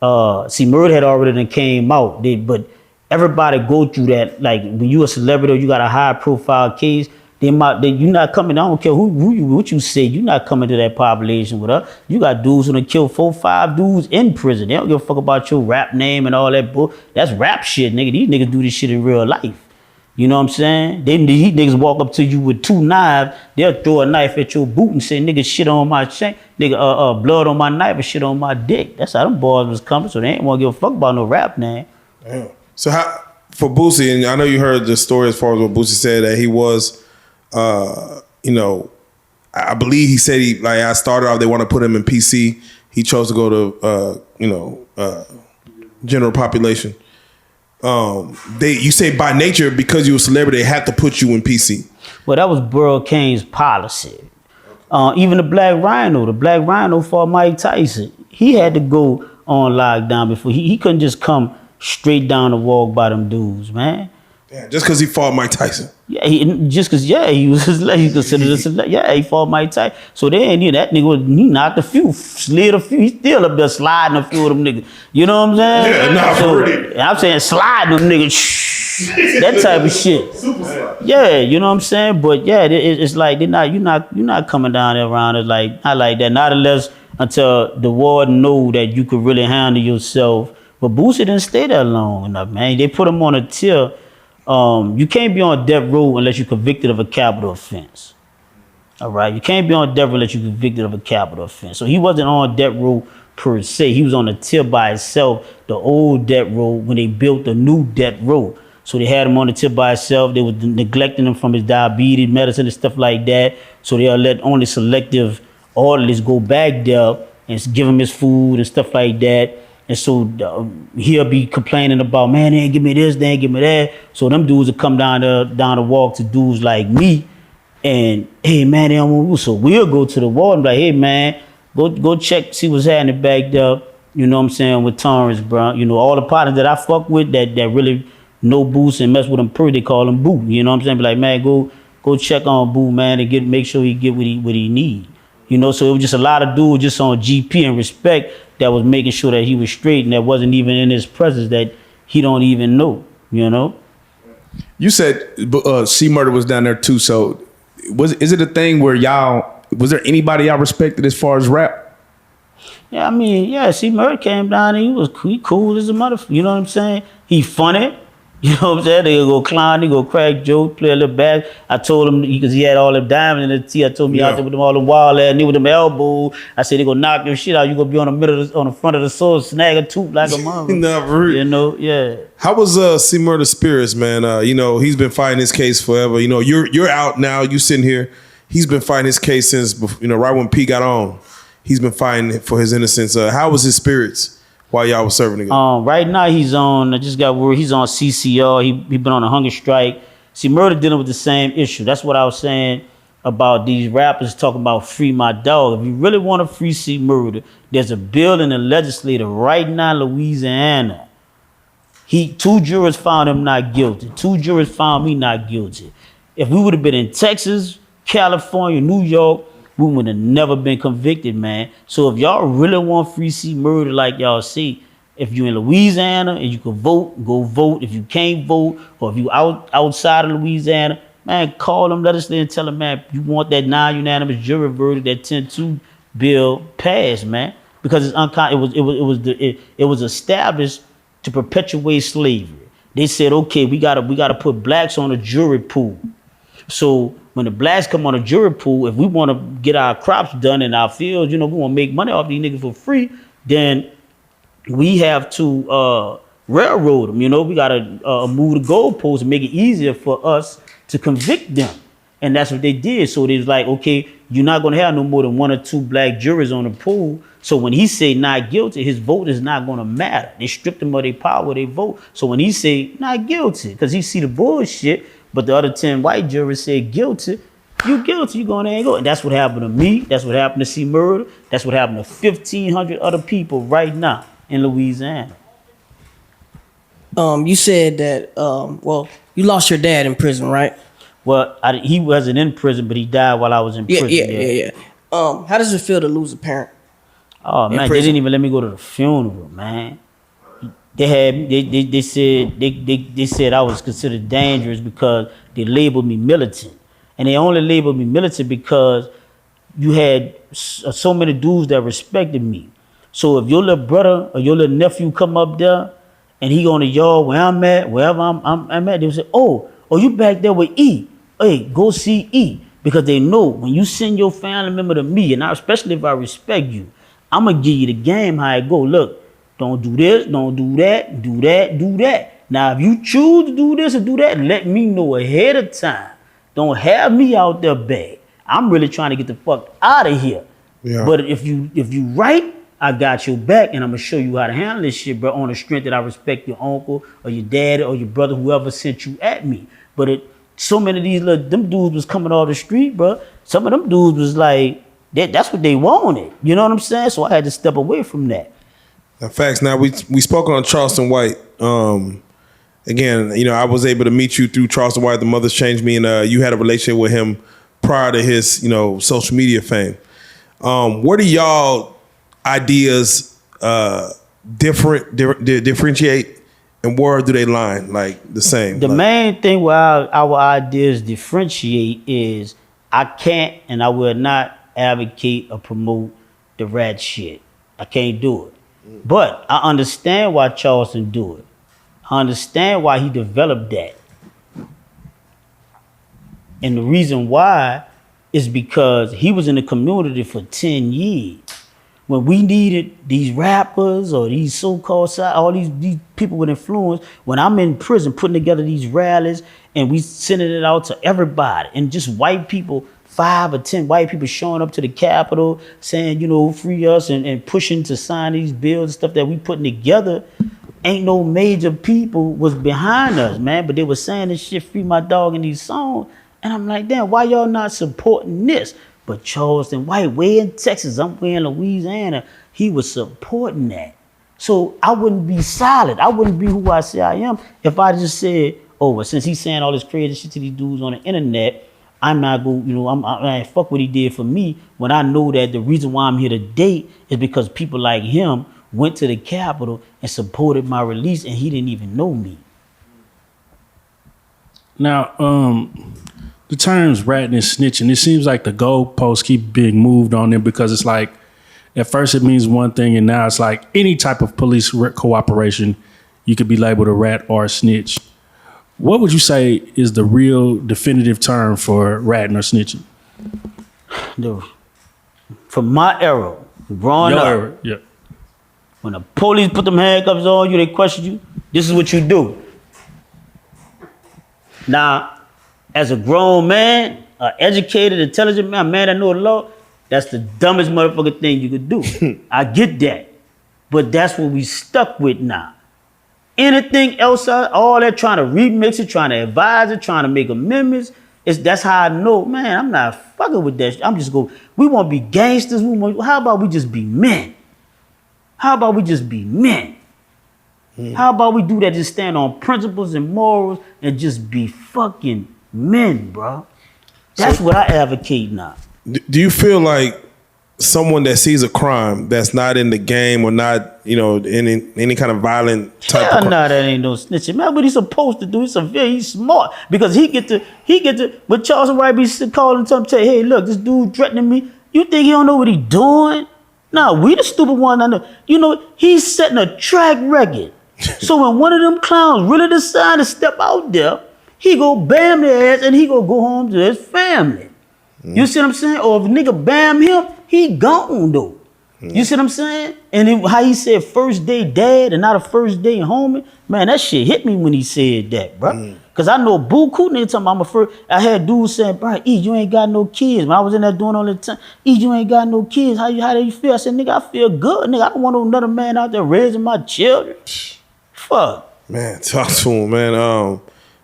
see, Murda had already done came out. But everybody go through that. Like when you a celebrity or you got a high profile case, you're not coming, I don't care what you say, you're not coming to that population with us. You got dudes who done killed 4, 5 dudes in prison. They don't give a fuck about your rap name and all that bull. That's rap shit, nigga. These niggas do this shit in real life. You know what I'm saying? These niggas walk up to you with 2 knives, they'll throw a knife at your boot and say, nigga, shit on my chain, nigga, blood on my knife and shit on my dick. That's how them boys was coming, so they ain't wanna give a fuck about no rap name. Damn. So how, for Boosie, and I know you heard the story as far as what Boosie said, that he was, you know, I believe he said I started off, they want to put him in PC. He chose to go to, general population. You say by nature, because you're a celebrity, they have to put you in PC. Well, that was Burl Kane's policy. Even the Black Rhino fought Mike Tyson. He had to go on lockdown before. He couldn't just come straight down the walk by them dudes, man. Yeah, just because he fought Mike Tyson. Yeah, he was considered a celebrity. Yeah, he fought Mike Tyson. So then, that nigga, he knocked a few, slid a few. He's still up there sliding a few of them niggas. You know what I'm saying? Yeah, for real. I'm saying sliding them niggas, that type of shit. Super slide. Yeah, you know what I'm saying? But yeah, it's like you're not coming down there around it like, not like that. Not unless until the warden know that you could really handle yourself. But Boosie didn't stay there long enough, man. They put him on a tier. You can't be on death row unless you're convicted of a capital offense. All right, you can't be on death row unless you're convicted of a capital offense. So he wasn't on death row per se. He was on a tier by itself, the old death row, when they built the new death row. So they had him on the tier by itself. They were neglecting him from his diabetes medicine and stuff like that. So they'll let only selective orderlies go back there and give him his food and stuff like that. And so he'll be complaining about, man, they ain't give me this, they ain't give me that. So them dudes will come down the walk to dudes like me, and hey man, they don't want to. So we'll go to the wall and be like, hey man, go check, see what's happening back there. You know what I'm saying, with Torrance, bro. You know, all the partners that I fuck with that really know Boots and mess with him they call him Boo. You know what I'm saying? Be like, man, go check on Boo, man, and make sure he get what he need. You know, so it was just a lot of dudes just on GP and respect that was making sure that he was straight and that wasn't even in his presence that he don't even know, you know? You said C Murda was down there too, so is it a thing where was there anybody y'all respected as far as rap? Yeah, I mean, yeah, C Murda came down and he cool as a motherfucker, you know what I'm saying? He funny. You know what I'm saying? They go clown, they go crack joke, play a little bad. I told him, because he had all them diamonds in the tee, I told him he out there with them all them wild ass, with them elbows. I said, they gonna knock your shit out. You gonna be on the front of the sword, snag a tooth like a mother. Nah, for real. You know, yeah. How was C Murda spirits, man? You know, he's been fighting his case forever. You know, you're out now, you sitting here. He's been fighting his case since, right when P got on. He's been fighting for his innocence. How was his spirits while y'all was serving together? Right now he's on, I just got word, he's on CCR. He been on a hunger strike. See, Murda dealing with the same issue. That's what I was saying about these rappers talking about free my dog. If you really want to free C Murda, there's a bill in the legislature right now in Louisiana. 2 jurors found him not guilty. 2 jurors found me not guilty. If we would have been in Texas, California, New York, we would have never been convicted, man. So if y'all really want free C Murda like y'all see, if you in Louisiana and you can vote, go vote. If you can't vote, or if you outside of Louisiana, man, call them, let us in and tell them, man, you want that non-unanimous jury verdict, that 10-2 bill passed, man. Because it was established to perpetuate slavery. They said, okay, we gotta put blacks on a jury pool. So when the blacks come on a jury pool, if we want to get our crops done in our fields, we want to make money off these niggas for free, then we have to railroad them. We got to move the goalposts and make it easier for us to convict them. And that's what they did. So they was like, okay, you're not going to have no more than 1 or 2 black jurors on the pool. So when he say not guilty, his vote is not going to matter. They stripped him of their power, they vote. So when he say not guilty, because he see the bullshit, but the other 10 white jurors say guilty, you guilty, you going there and go. And that's what happened to me. That's what happened to C Murda. That's what happened to 1,500 other people right now in Louisiana. You said that, you lost your dad in prison, right? Well, he wasn't in prison, but he died while I was in prison. Yeah. How does it feel to lose a parent? Oh man, they didn't even let me go to the funeral, man. They said I was considered dangerous because they labeled me militant. And they only labeled me militant because you had so many dudes that respected me. So if your little brother or your little nephew come up there and he on the yard where I'm at, wherever I'm at, they would say, oh, you back there with E. Hey, go see E. Because they know when you send your family member to me, and especially if I respect you, I'm going to give you the game how it go. Look, don't do this, don't do that, do that, do that. Now, if you choose to do this or do that, let me know ahead of time. Don't have me out there bad. I'm really trying to get the fuck out of here. Yeah. But if you right, I got your back, and I'm going to show you how to handle this shit, bro, on the strength that I respect your uncle or your dad or your brother, whoever sent you at me. But so many of these them dudes was coming off the street, bro. Some of them dudes was like, that's what they wanted. You know what I'm saying? So I had to step away from that. Now, facts. Now, we spoke on Charleston White. Again, I was able to meet you through Charleston White. The Mothers Changed Me, and you had a relationship with him prior to his, social media fame. What are y'all ideas differentiate, and where do they line like the same? The main thing where our ideas differentiate is I can't and I will not advocate or promote the rat shit. I can't do it. But I understand why Charleston do it. I understand why he developed that. And the reason why is because he was in the community for 10 years. When we needed these rappers or these so-called all these people with influence, when I'm in prison putting together these rallies and we sending it out to everybody, and just white people, 5 or 10 white people showing up to the Capitol saying, free us and pushing to sign these bills and stuff that we putting together, ain't no major people was behind us, man. But they were saying this shit, free my dog in these songs. And I'm like, damn, why y'all not supporting this? But Charleston White, way in Texas, I'm way in Louisiana, he was supporting that. So I wouldn't be solid. I wouldn't be who I say I am if I just said, oh, well, since he's saying all this crazy shit to these dudes on the internet, I'm not going, I fuck what he did for me, when I know that the reason why I'm here today is because people like him went to the Capitol and supported my release, and he didn't even know me. Now, the terms ratting and snitching, it seems like the goalposts keep being moved on them, because it's like, at first it means one thing, and now it's like any type of police cooperation, you could be labeled a rat or a snitch. What would you say is the real definitive term for ratting or snitching? From my era, growing up, era, yeah. When the police put them handcuffs on you, they question you, this is what you do. Now, as a grown man, an educated, intelligent man, a man that know the law, that's the dumbest motherfucking thing you could do. I get that. But that's what we stuck with now. Anything else, all that trying to remix it, trying to advise it, trying to make amendments, that's how I know, man, I'm not fucking with that shit. I'm just going, we want to be gangsters. How about we just be men? How about we just be men? How about we do that, just stand on principles and morals and just be fucking men, bro? That's what I advocate now. Do you feel like someone that sees a crime that's not in the game or not, you know, in any kind of violent type Hell of no, that ain't no snitching, man. What he's supposed to do? He's smart because he get to. But Charleston White be calling him, say, hey, look, this dude threatening me. You think he don't know what he doing? Nah, we the stupid one. I know. You know, he's setting a track record. So when one of them clowns really decide to step out there, he go bam their ass and he go home to his family. You see what I'm saying? Or if a nigga bam him, he gone though. You see what I'm saying? And then how he said first day dad and not a first day homie, man, that shit hit me when he said that, bro. Cause I know buku nigga talking about I had dudes saying, bro, E, you ain't got no kids. When I was in there doing all the time, E, you ain't got no kids. How do you feel? I said, nigga, I feel good, nigga. I don't want another man out there raising my children. Fuck. Man, talk to him, man.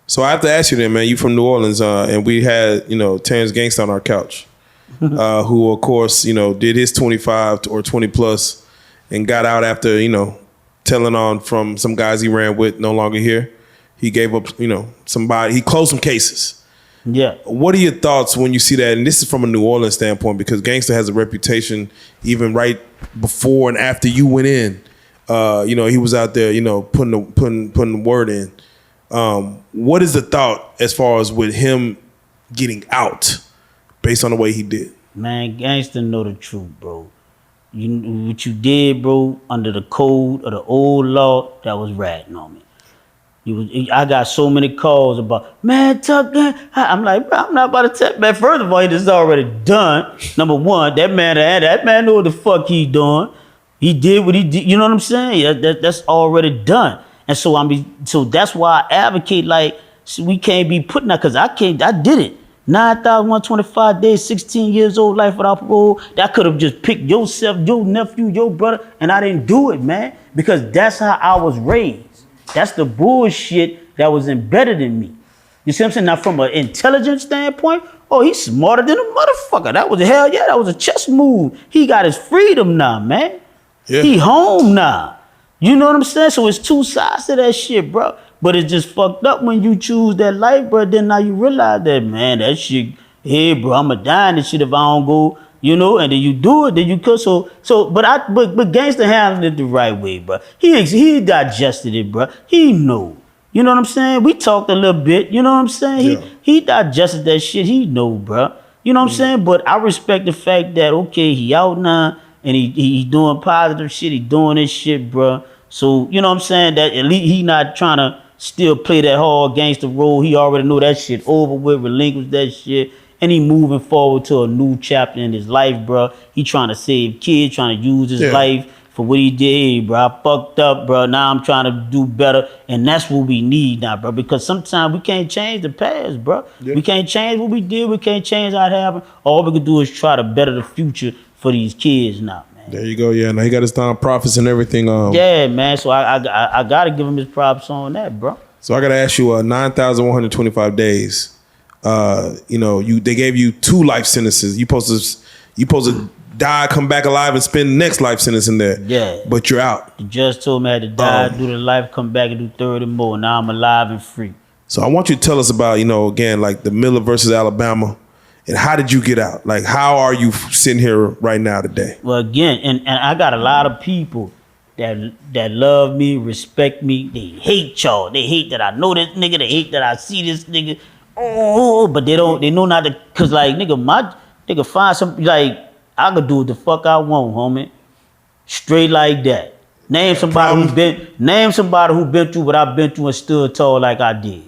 So I have to ask you then, man, you from New Orleans, and we had, you know, Terrence Gangsta on our couch, who of course, you know, did his 25 or 20 plus and got out after, you know, telling on from some guys he ran with, no longer here. He gave up, you know, he closed some cases. Yeah. What are your thoughts when you see that? And this is from a New Orleans standpoint, because Gangsta has a reputation even right before and after you went in. You know, he was out there, you know, putting the word in. What is the thought as far as with him getting out based on the way he did? Man, Gangsta know the truth, bro. What you did, bro, under the code of the old law, that was ratting on me. I got so many calls about, man, Tooka. I'm like, bro, I'm not about to tell, man. First of all, it is already done. Number one, that man know what the fuck he doing. He did what he did. You know what I'm saying? That's already done. And so that's why I advocate, like, we can't be putting that, because I did it. 9,125 days, 16 years old, life without parole. That could have just picked yourself, your nephew, your brother, and I didn't do it, man. Because that's how I was raised. That's the bullshit that was embedded in me. You see what I'm saying? Now, from an intelligence standpoint, oh, he's smarter than a motherfucker. That was that was a chess move. He got his freedom now, man. Yeah. He home now. You know what I'm saying? So it's two sides to that shit, bro. But it's just fucked up when you choose that life, bro. Then now you realize that, man, that shit, hey, bro, I'ma die in this shit if I don't go, you know, and then you do it, then you could. But Gangsta handled it the right way, bro. He digested it, bro. He know. You know what I'm saying? We talked a little bit, you know what I'm saying? Yeah. He digested that shit. He know, bro. You know what I'm saying? But I respect the fact that, okay, he out now and he doing positive shit. He doing this shit, bro. So, you know what I'm saying? That at least he not trying to still play that hard gangster role. He already know that shit over with, relinquish that shit. And he moving forward to a new chapter in his life, bro. He trying to save kids, trying to use his life for what he did. Hey, bro, I fucked up, bro. Now I'm trying to do better. And that's what we need now, bro. Because sometimes we can't change the past, bro. Yeah. We can't change what we did. We can't change how it happened. All we can do is try to better the future for these kids now, man. There you go. Yeah, now he got his nonprofits and everything. Yeah, man. So I got to give him his props on that, bro. So I got to ask you, 9,125 days. You know, they gave you 2 life sentences. You supposed to die, come back alive, and spend the next life sentence in there. Yeah. But you're out. The judge told me I had to die, do the life, come back and do 30 more. Now I'm alive and free. So I want you to tell us about, you know, again, like the Miller versus Alabama, and how did you get out? Like, how are you sitting here right now today? Well, again, and I got a lot of people that love me, respect me. They hate y'all. They hate that I know this nigga. They hate that I see this nigga. Oh, but they know not to, cause like nigga find some, like, I could do what the fuck I want, homie. Straight like that. Name somebody who been through what I've been through and stood tall like I did.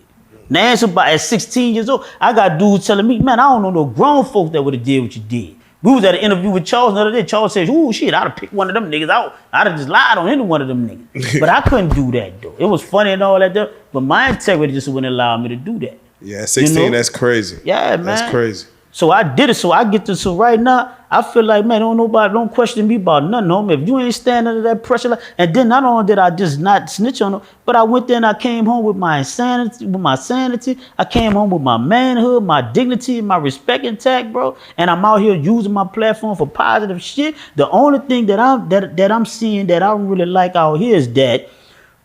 Name somebody at 16 years old. I got dudes telling me, man, I don't know no grown folks that would have did what you did. We was at an interview with Charles the other day. Charles says, ooh, shit, I'd have picked one of them niggas out. I'd have just lied on any one of them niggas. But I couldn't do that, though. It was funny and all that, though. But my integrity just wouldn't allow me to do that. Yeah, 16, you know? That's crazy. Yeah, man. That's crazy. So I did it. So I get to, so right now, I feel like, man, don't question me about nothing, homie. If you ain't standing under that pressure, and then not only did I just not snitch on them, but I went there and I came home with my sanity. I came home with my manhood, my dignity, my respect intact, bro. And I'm out here using my platform for positive shit. The only thing that I'm seeing that I really like out here is that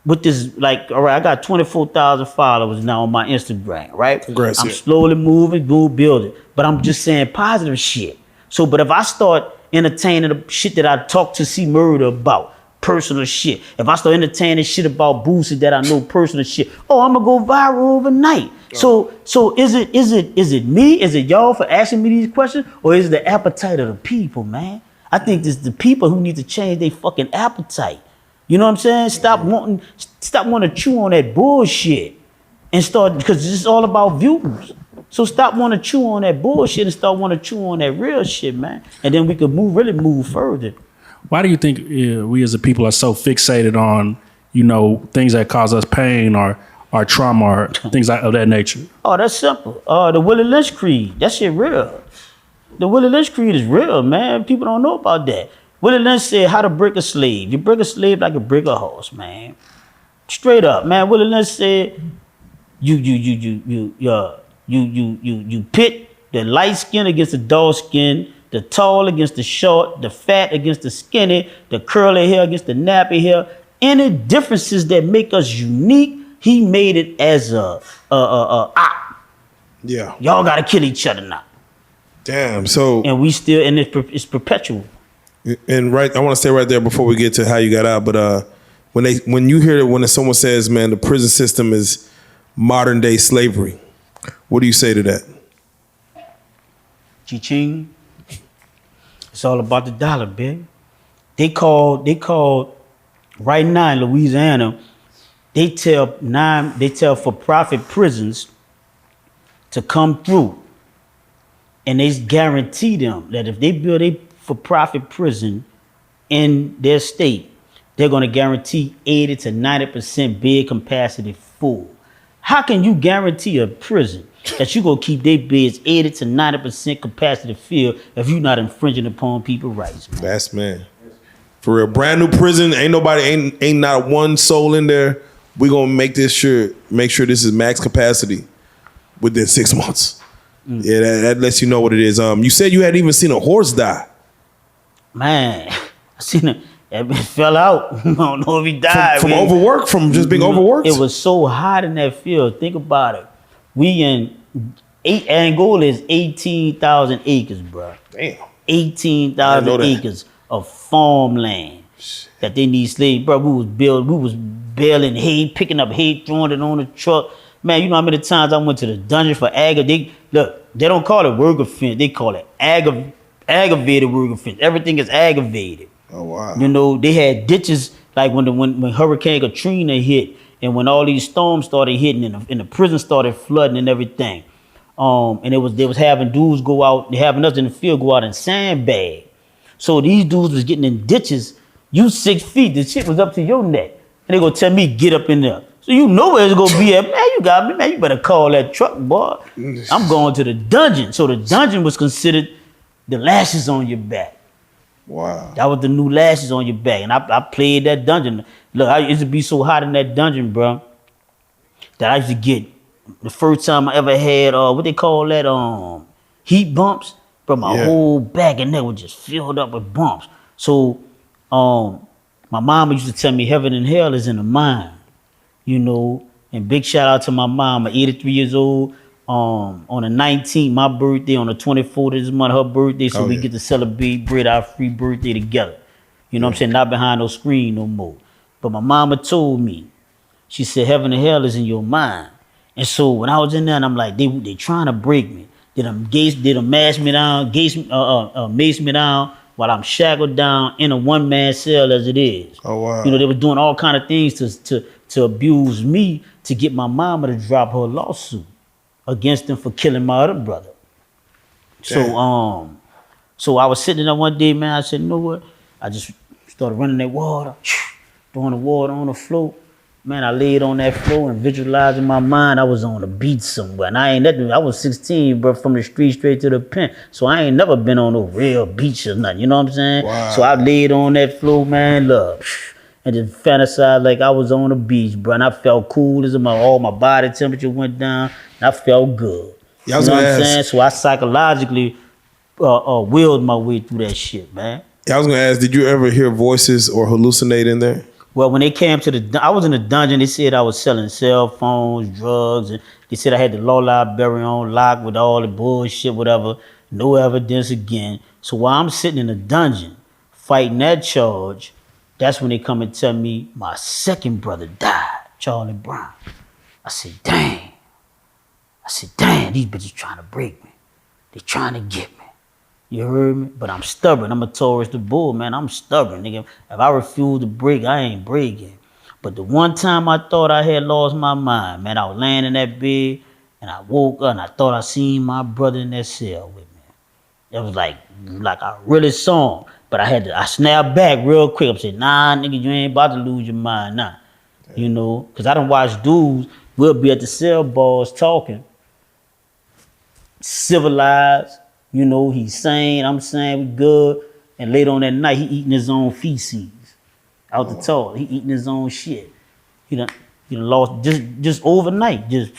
with this, like, all right, I got 24,000 followers now on my Instagram, right? Congrats, I'm slowly moving, building. But I'm just saying positive shit. So, but if I start entertaining the shit that I talk to C Murda about, personal shit. If I start entertaining shit about Boosie that I know personal shit, oh, I'm gonna go viral overnight. So is it me? Is it y'all for asking me these questions, or is it the appetite of the people, man? I think it's the people who need to change their fucking appetite. You know what I'm saying? Stop wanting to chew on that bullshit and start, because it's all about views. So stop wanting to chew on that bullshit and start wanting to chew on that real shit, man. And then we could really move further. Why do you think we as a people are so fixated on, you know, things that cause us pain or trauma or things of that nature? Oh, that's simple. The Willie Lynch Creed, that shit real. The Willie Lynch Creed is real, man. People don't know about that. Willie Lynch said how to break a slave. You break a slave like you break a horse, man. Straight up, man. Willie Lynch said you pit the light skin against the dark skin, the tall against the short, the fat against the skinny, the curly hair against the nappy hair. Any differences that make us unique, he made it as a Yeah. y'all gotta kill each other now. Damn. So And we still, and it's perpetual. and right, I want to stay right there before we get to how you got out. But when you hear it, when someone says, "Man, the prison system is modern day slavery," what do you say to that? Cha-ching. It's all about the dollar, baby. They call right now in Louisiana, they tell for-profit prisons to come through, and they guarantee them that if they build a for-profit prison in their state, they're going to guarantee 80 to 90% bed capacity full. How can you guarantee a prison that you going to keep their beds 80 to 90% capacity filled if you're not infringing upon people's rights, man? That's man. For real. Brand new prison. Ain't not one soul in there. We're gonna make sure this is max capacity within 6 months. Yeah, that lets you know what it is. You said you hadn't even seen a horse die. Man, I seen it. That bitch fell out. I don't know if he died. From overwork, from just being overworked? It was so hot in that field. Think about it. We in Angola is 18,000 acres, bro. Damn. 18,000 acres of farmland that they need slaves, bro. We was baling hay, picking up hay, throwing it on the truck. Man, you know how many times I went to the dungeon for they don't call it work offense, they call it aggravated work offense. Everything is aggravated. Oh wow. You know, they had ditches like when Hurricane Katrina hit, and when all these storms started hitting and the prison started flooding and everything. And they was having dudes go out, they having us in the field go out and sandbag. So these dudes was getting in ditches. You 6 feet, the shit was up to your neck. And they gonna tell me get up in there. So you know where it's gonna be at. Man, you got me, man. You better call that truck, boy. I'm going to the dungeon. So the dungeon was considered the lashes on your back. Wow. That was the new lashes on your back. And I played that dungeon. Look, I used to be so hot in that dungeon, bro, that I used to get, the first time I ever had, what they call that, heat bumps, bro, my whole back and neck was just filled up with bumps. So, my mama used to tell me heaven and hell is in the mind, you know, and big shout out to my mom, 83 years old. On the 19th, my birthday, on the 24th of this month, her birthday, so we get to celebrate our free birthday together. You know what I'm saying? Not behind no screen no more. But my mama told me, she said, heaven and hell is in your mind. And so when I was in there, and I'm like, they trying to break me. They done mash me down, mace me down while I'm shackled down in a one-man cell as it is. Oh, wow. You know, they were doing all kind of things to abuse me to get my mama to drop her lawsuit against them for killing my other brother. Damn. So I was sitting there one day, man, I said, you know what? I just started running that water, throwing the water on the floor. Man, I laid on that floor and visualizing my mind I was on a beach somewhere. And I was 16, bro, from the street straight to the pen. So I ain't never been on no real beach or nothing, you know what I'm saying? Wow. So I laid on that floor, man, look, and just fantasized like I was on the beach, bro. And I felt cool as all my body temperature went down. And I felt good. Yeah, I was you know gonna what I'm ask. saying? So I psychologically willed my way through that shit, man. Yeah, I was gonna ask, did you ever hear voices or hallucinate in there? Well, when they came to I was in the dungeon, they said I was selling cell phones, drugs, and they said I had the law library on lock with all the bullshit, whatever. No evidence again. So while I'm sitting in a dungeon fighting that charge, that's when they come and tell me my second brother died, Charlie Brown. I said, dang. These bitches trying to break me. They trying to get me. You heard me? But I'm stubborn. I'm a Taurus the bull, man. I'm stubborn, nigga. If I refuse to break, I ain't breaking. But the one time I thought I had lost my mind, man, I was laying in that bed and I woke up and I thought I seen my brother in that cell with me. It was like I really saw him. But I snapped back real quick. I'm saying, nah, nigga, you ain't about to lose your mind, nah. You know, because I done watched dudes, we'll be at the cell bars talking, civilized, you know, he's sane, I'm saying we good. And later on that night, he eating his own feces out the toilet. He eating his own shit. He done lost just overnight. Just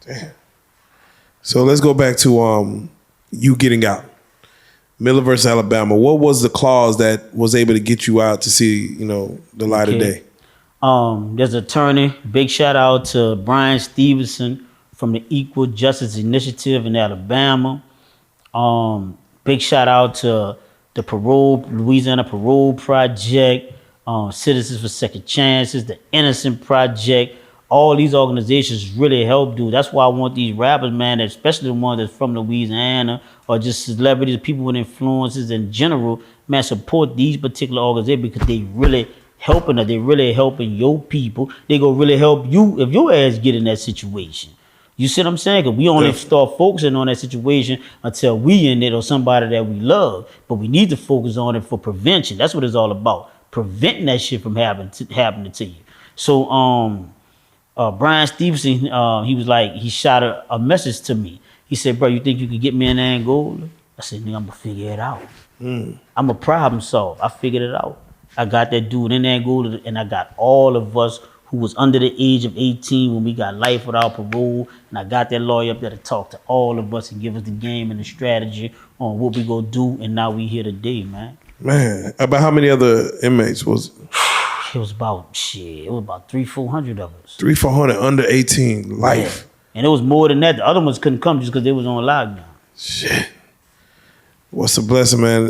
Damn. So let's go back to you getting out. Miller versus Alabama. What was the clause that was able to get you out to see, you know, the light of day? There's an attorney. Big shout out to Brian Stevenson from the Equal Justice Initiative in Alabama. Big shout out to the Louisiana Parole Project, Citizens for Second Chances, the Innocent Project. All these organizations really help, dude. That's why I want these rappers, man, especially the ones that's from Louisiana or just celebrities, people with influences in general, man, support these particular organizations because they really helping us. They really helping your people. They gonna really help you if your ass get in that situation. You see what I'm saying? Because we only start focusing on that situation until we in it or somebody that we love. But we need to focus on it for prevention. That's what it's all about. Preventing that shit from happening to you. So Brian Stevenson, he was like, he shot a message to me. He said, bro, you think you could get me in Angola? I said, nigga, I'm gonna figure it out. I'm a problem solver. I figured it out. I got that dude in Angola, and I got all of us who was under the age of 18 when we got life without parole, and I got that lawyer up there to talk to all of us and give us the game and the strategy on what we gonna do, and now we here today, man. Man, about how many other inmates was it? It was about 300-400 of us. 300-400 under 18 life. Yeah. And it was more than that. The other ones couldn't come just because they was on lockdown. Shit. What's a blessing, man,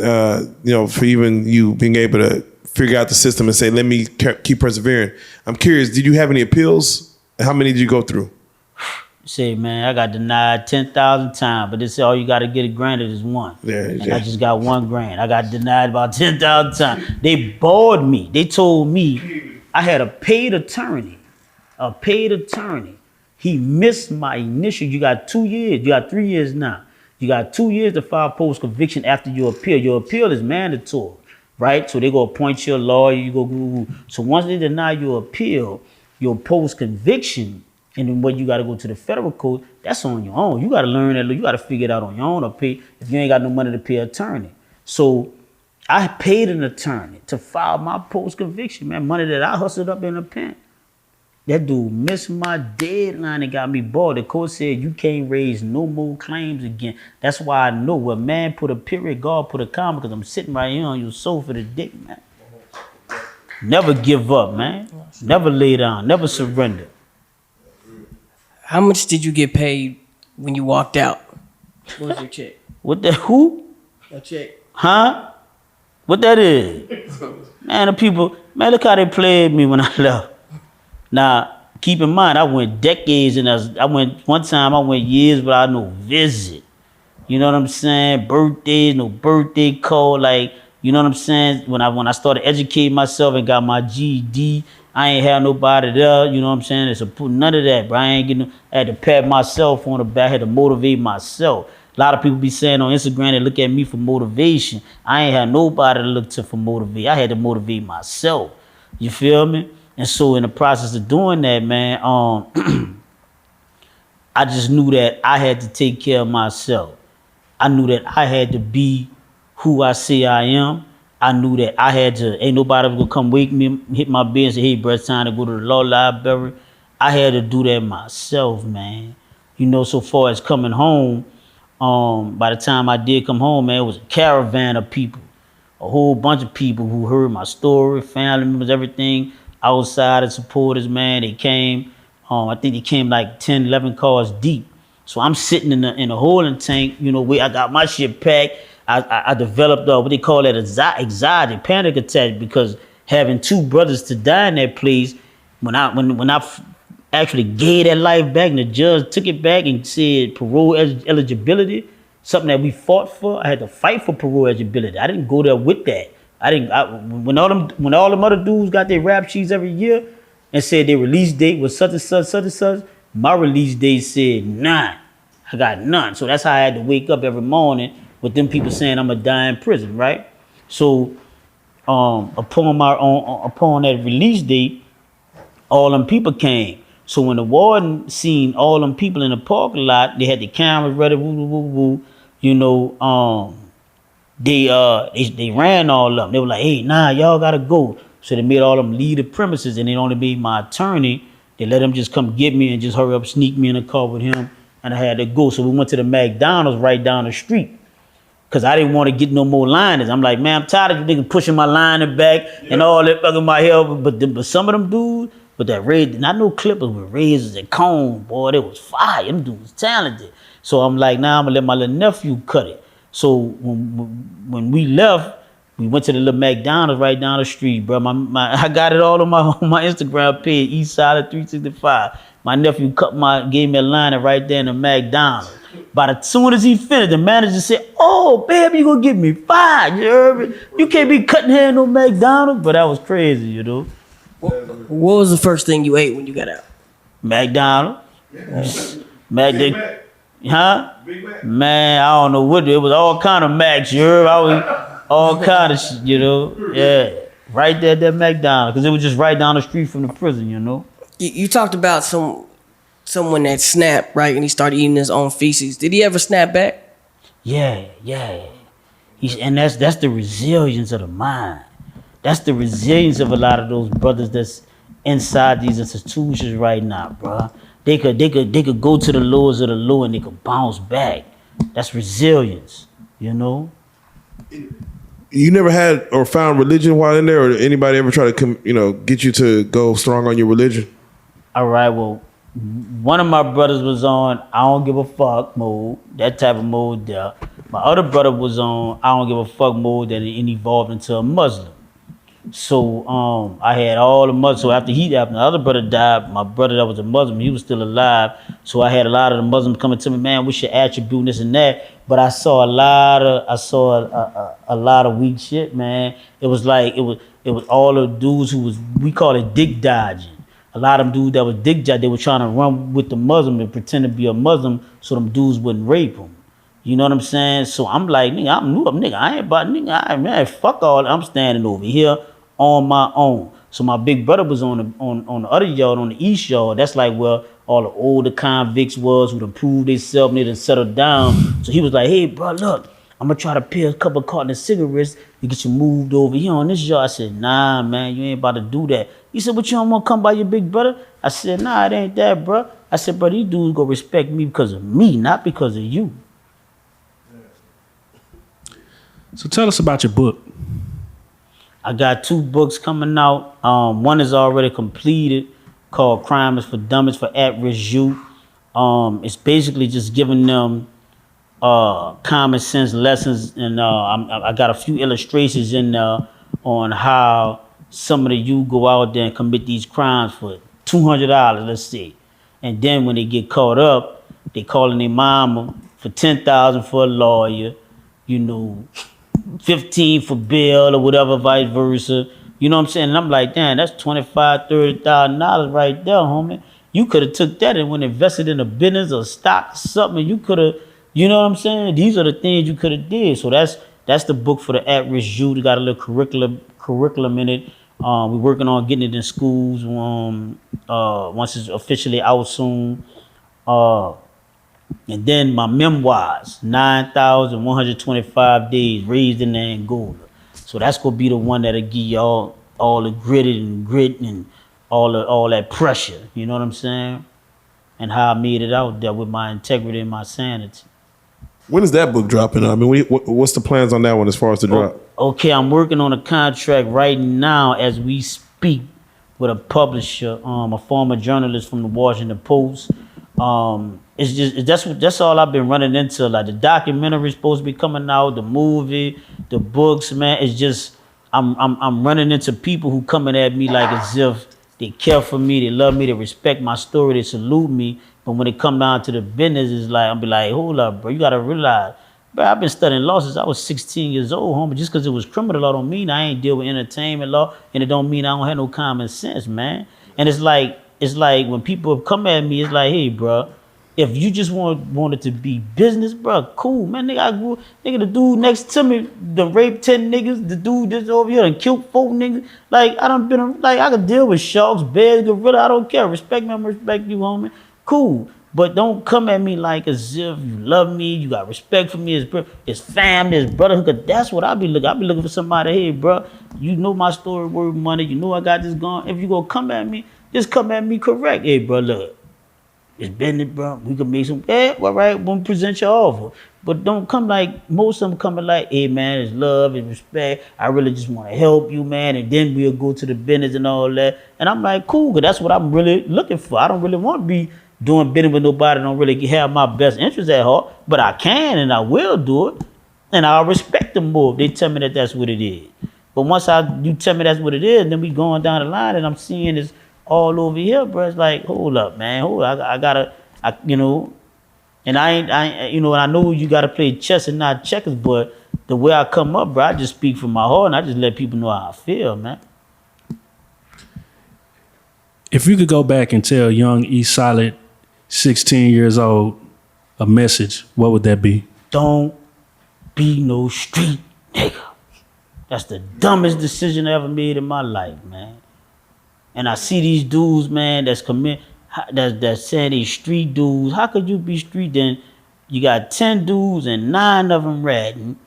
you know, for even you being able to figure out the system and say, let me keep persevering. I'm curious, did you have any appeals? How many did you go through? Say, man, I got denied 10,000 times, but they say all you got to get it granted is one. I just got 1 grant. I got denied about 10,000 times. They bored me. They told me I had a paid attorney. He missed my initial. You got 2 years. You got 3 years now. You got 2 years to file post-conviction after your appeal. Your appeal is mandatory, right? So they go appoint your lawyer. You go. So once they deny your appeal, your post-conviction, and then when you got to go to the federal court, that's on your own. You got to learn that. You got to figure it out on your own or pay if you ain't got no money to pay an attorney. So I paid an attorney to file my post-conviction, man, money that I hustled up in a pen. That dude missed my deadline and got me bored. The court said you can't raise no more claims again. That's why I know when man put a period, God put a comma, because I'm sitting right here on your sofa today, man. Never give up, man. Never lay down. Never surrender. How much did you get paid when you walked out? What was your check? What the who? Your check. Huh? What that is? Man, the people, man, look how they played me when I left. Now, keep in mind, I went decades and I went one time, I went years without no visit. You know what I'm saying? Birthdays, no birthday call, like, you know what I'm saying? When I started educating myself and got my GED, I ain't had nobody there, you know what I'm saying? It's none of that, bro. I had to pat myself on the back, I had to motivate myself. A lot of people be saying on Instagram, they look at me for motivation. I ain't had nobody to look to for motivate. I had to motivate myself. You feel me? And so in the process of doing that, man, I just knew that I had to take care of myself. I knew that I had to be who I say I am. I knew that I had to, ain't nobody gonna come wake me, hit my bed and say, hey, bro, it's time to go to the law library. I had to do that myself, man. You know, so far as coming home, by the time I did come home, man, it was a caravan of people. A whole bunch of people who heard my story, family members, everything. Outside of supporters, man, they came. I think they came like 10, 11 cars deep. So I'm sitting in the holding tank, you know, where I got my shit packed. I developed what they call that anxiety, panic attack, because having two brothers to die in that place, when I actually gave that life back and the judge took it back and said parole eligibility, something that we fought for. I had to fight for parole eligibility. I didn't go there with that. When all them other dudes got their rap sheets every year and said their release date was such and such, my release date said none. I got none. So that's how I had to wake up every morning with them people saying I'm gonna die in prison, right? So upon that release date, all them people came. So when the warden seen all them people in the parking lot, they had the cameras ready, you know, they ran all of them. They were like, hey, nah, y'all gotta go. So they made all them leave the premises, and they only made my attorney. They let him just come get me and just hurry up, sneak me in the car with him, and I had to go. So we went to the McDonald's right down the street, because I didn't want to get no more liners. I'm like, man, I'm tired of you niggas pushing my liner back and all that fucking my hair. But some of them dudes with that red, not no clippers with razors and comb, boy, they was fire. Them dudes was talented. So I'm like, nah, I'm gonna let my little nephew cut it. So when we left, we went to the little McDonald's right down the street, bro. I got it all on my Instagram page, Eastside of 365. My nephew gave me a liner right there in the McDonald's. But as soon as he finished, the manager said, oh, baby, you gonna give me 5, you heard me? You can't be cutting hair in no McDonald's. But that was crazy, you know. What was the first thing you ate when you got out? McDonald's. Big Mac. Huh? Big Mac. Man, I don't know what, it was all kind of Macs, you heard? I was all kind of shit, you know. Yeah, right there at that McDonald's, because it was just right down the street from the prison, you know. You talked about someone that snapped, right, and he started eating his own feces. Did he ever snap back? Yeah. And that's the resilience of the mind. That's the resilience of a lot of those brothers that's inside these institutions right now, bro. They could go to the lowest of the low and they could bounce back. That's resilience, you know. You never had or found religion while in there, or anybody ever try to get you to go strong on your religion? All right, well, one of my brothers was on I don't give a fuck mode, that type of mode there. My other brother was on I don't give a fuck mode that it evolved into a Muslim. So I had all the Muslims. So after the other brother died, my brother that was a Muslim, he was still alive. So I had a lot of the Muslims coming to me, man, we should attribute this and that. But I saw a lot of weak shit, man. It was all the dudes who was, we call it dick dodging. A lot of them dudes that was dick dodging, they were trying to run with the Muslim and pretend to be a Muslim so them dudes wouldn't rape them. You know what I'm saying? So I'm like, nigga, I'm new up, nigga. I ain't about, nigga, man, fuck all that. I'm standing over here on my own. So my big brother was on the other yard, on the east yard. That's like where all the older convicts was, who done proved themselves and they done settled down. So he was like, hey, bro, look, I'm gonna try to pay a couple of cartons of cigarettes to get you moved over here on this yard. I said, nah, man, you ain't about to do that. He said, but you don't want to come by your big brother? I said, nah, it ain't that, bro. I said, bro, these dudes gonna respect me because of me, not because of you. So tell us about your book. I got 2 books coming out. One is already completed, called Crime is for Dummies for At-Risk Youth. It's basically just giving them common sense lessons, and I got a few illustrations in there on how some of the youth go out there and commit these crimes for $200, let's say. And then when they get caught up, they calling their mama for $10,000 for a lawyer, 15 for bail or whatever, vice versa. You know what I'm saying? And I'm like, damn, that's $25,000, $30,000 right there, homie. You could have took that and went invested in a business or stock or something. You could have, you know what I'm saying? These are the things you could have did. So that's the book for the at-risk youth. We got a little curriculum in it. We're working on getting it in schools once it's officially out soon. And then my memoirs, 9,125 days raised in Angola. So that's gonna be the one that'll give you all the grit and all that pressure. You know what I'm saying? And how I made it out there with my integrity and my sanity. When is that book dropping? I mean, what's the plans on that one as far as the drop? Okay, I'm working on a contract right now as we speak with a publisher, a former journalist from the Washington Post. it's just that's all I've been running into. Like the documentary supposed to be coming out, the movie, the books, man. It's just I'm running into people who coming at me like as if they care for me, they love me, they respect my story, they salute me. But when it come down to the business, it's like I'm be like, hold up, bro, you gotta realize, bro, I've been studying law since I was 16 years old, homie. Just because it was criminal law don't mean I ain't deal with entertainment law, and it don't mean I don't have no common sense, man. And it's like when people come at me, it's like, hey, bro, if you just want it to be business, bro, cool, man. Nigga, the dude next to me, the rape 10 niggas, the dude that's over here and killed 4 niggas. Like, I could deal with sharks, bears, gorilla, I don't care. Respect me, I'm respect you, homie. Cool. But don't come at me like as if you love me, you got respect for me, it's family, it's brotherhood. That's what I be looking. I be looking for somebody, hey, bro, you know my story worth money, you know I got this going. If you gonna come at me, just come at me correct. Hey, bro, look. It's business, bro. We can make some. All right, we'll present your offer. But don't come like most of them coming like, hey, man, it's love, it's respect. I really just want to help you, man. And then we'll go to the business and all that. And I'm like, cool, because that's what I'm really looking for. I don't really want to be doing business with nobody that don't really have my best interest at heart. But I can and I will do it. And I'll respect them more if they tell me that that's what it is. But once you tell me that's what it is, then we going down the line and I'm seeing this all over here, bro. It's like, hold up, man. I gotta, you know, and I ain't, you know, and I know you gotta play chess and not checkers, but the way I come up, bro, I just speak from my heart and I just let people know how I feel, man. If you could go back and tell young E Solid, 16 years old, a message, what would that be? Don't be no street nigga. That's the dumbest decision I ever made in my life, man. And I see these dudes, man, that's saying they street dudes. How could you be street then? You got 10 dudes and 9 of them ratting.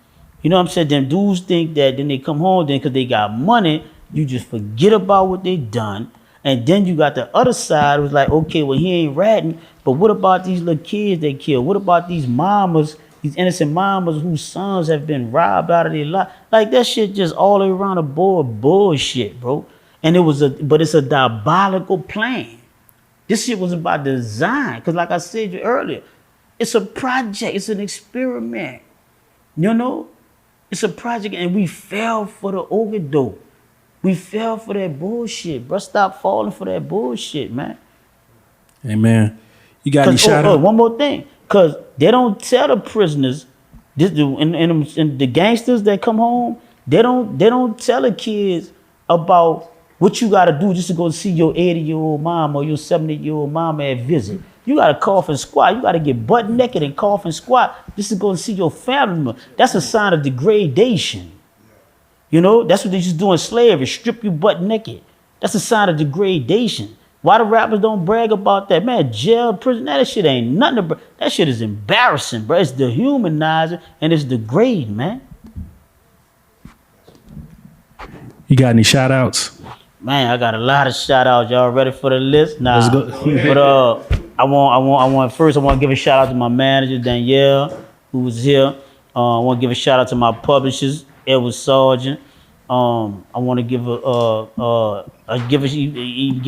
You know what I'm saying? Them dudes think that then they come home then because they got money, you just forget about what they done. And then you got the other side who's like, okay, well, he ain't ratting, but what about these little kids they killed? What about these mamas, these innocent mamas whose sons have been robbed out of their life? Like that shit just all around the board bullshit, bro. And but it's a diabolical plan. This shit was about design. Cause like I said earlier, it's a project, it's an experiment. You know? It's a project and we fell for the overdose. We fell for that bullshit, bro. Stop falling for that bullshit, man. Hey, man. You got any shout out? One more thing. Cause they don't tell the prisoners, and the gangsters that come home, they don't tell the kids about what you got to do just to go see your 80-year-old mom or your 70-year-old mom at visit. You got to cough and squat. You got to get butt naked and cough and squat just to go see your family member. That's a sign of degradation. You know, that's what they used to do in slavery, strip you butt naked. That's a sign of degradation. Why the rappers don't brag about that? Man, jail, prison, that shit ain't nothing. That shit is embarrassing, bro. It's dehumanizing and it's degrading, man. You got any shout outs? Man, I got a lot of shout outs. Y'all ready for the list? Nah. Let's go. But I want to give a shout out to my manager, Danielle, who was here. I want to give a shout out to my publishers, Edward Sargent. I want to give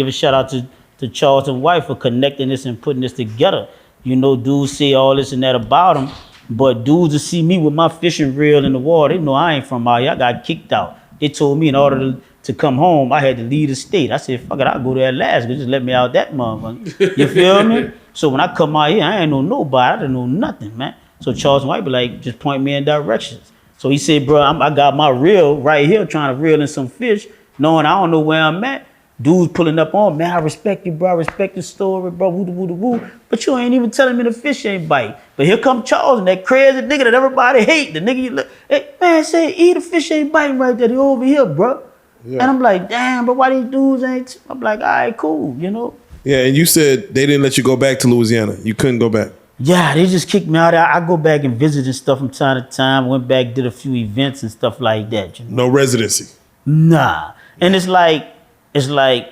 a shout out to Charleston White for connecting this and putting this together. You know, dudes say all this and that about him, but dudes that see me with my fishing reel in the water, they know I ain't from out here. I got kicked out. They told me in order to come home, I had to leave the state. I said, fuck it, I'll go to Alaska. Just let me out that motherfucker. You feel me? So when I come out here, I ain't know nobody. I didn't know nothing, man. So Charleston White be like, just point me in directions. So he said, bro, I got my reel right here trying to reel in some fish, knowing I don't know where I'm at. Dudes pulling up on, man, I respect you, bro. I respect the story, bro. Woo, woo, woo. But you ain't even telling me the fish ain't bite. But here come Charles, that crazy nigga that everybody hate. The nigga you look, hey, man, say, the fish ain't biting right there. They over here, bro. Yeah. And I'm like, damn, but why these dudes ain't? I'm like, all right, cool, you know? Yeah, and you said they didn't let you go back to Louisiana. You couldn't go back. Yeah, they just kicked me out. I go back and visit and stuff from time to time. Went back, did a few events and stuff like that. You know? No residency. Nah. And it's like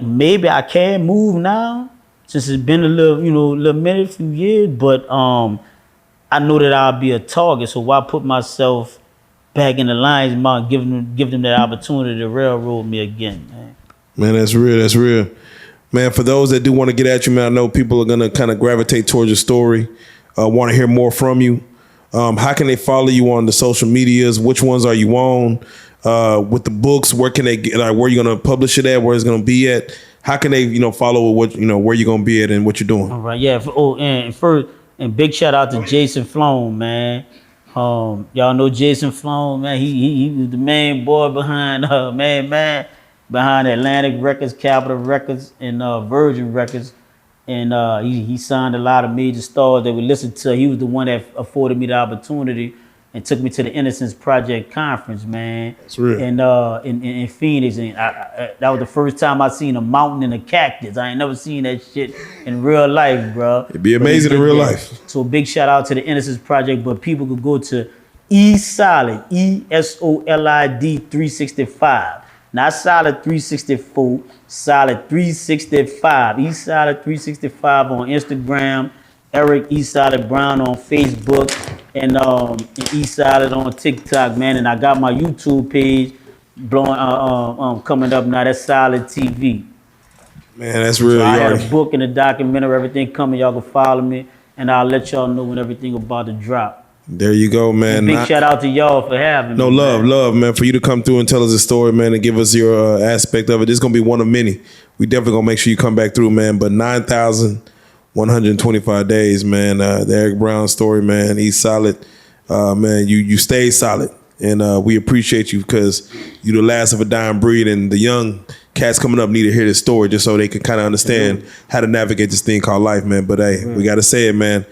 maybe I can move now since it's been a little minute, few years. But I know that I'll be a target. So why put myself back in the lion's mouth, give them that opportunity to railroad me again, man. Man, that's real. That's real. Man, for those that do want to get at you, man, I know people are gonna kind of gravitate towards your story, want to hear more from you. How can they follow you on the social medias? Which ones are you on? With the books, where can they get, like, where you gonna publish it at? Where it's gonna be at? How can they, follow what, where you're gonna be at and what you're doing? All right, yeah. And big shout out to Jason Flown, man. Y'all know Jason Flown, man. He was the main boy behind behind Atlantic Records, Capitol Records, and Virgin Records. And he signed a lot of major stars that we listened to. He was the one that afforded me the opportunity and took me to the Innocence Project conference, man. That's real. And in Phoenix, and that was the first time I seen a mountain and a cactus. I ain't never seen that shit in real life, bro. It'd be amazing in real life. So big shout out to the Innocence Project, but people could go to eSolid, ESOLID 365. Not Solid 364, Solid 365. eSolid 365 on Instagram, Eric eSolid Brown on Facebook, and eSolid on TikTok, man. And I got my YouTube page coming up now. That's Solid TV. Man, that's real. So I had a book and a documentary, everything coming. Y'all can follow me, and I'll let y'all know when everything about to drop. There you go, man. Big shout out to y'all for having me. No, love, man. For you to come through and tell us a story, man, and give us your aspect of it. This is gonna be one of many. We definitely gonna make sure you come back through, man. But 9,125 days, man. The Eric Brown story, man. He's solid, man. You stay solid, and we appreciate you because you're the last of a dying breed, and the young cats coming up need to hear this story just so they can kind of understand how to navigate this thing called life, man. But hey, we gotta say it, man.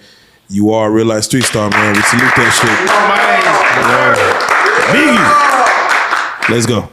You are a real life street star, man. We salute that shit. Biggie. Let's go.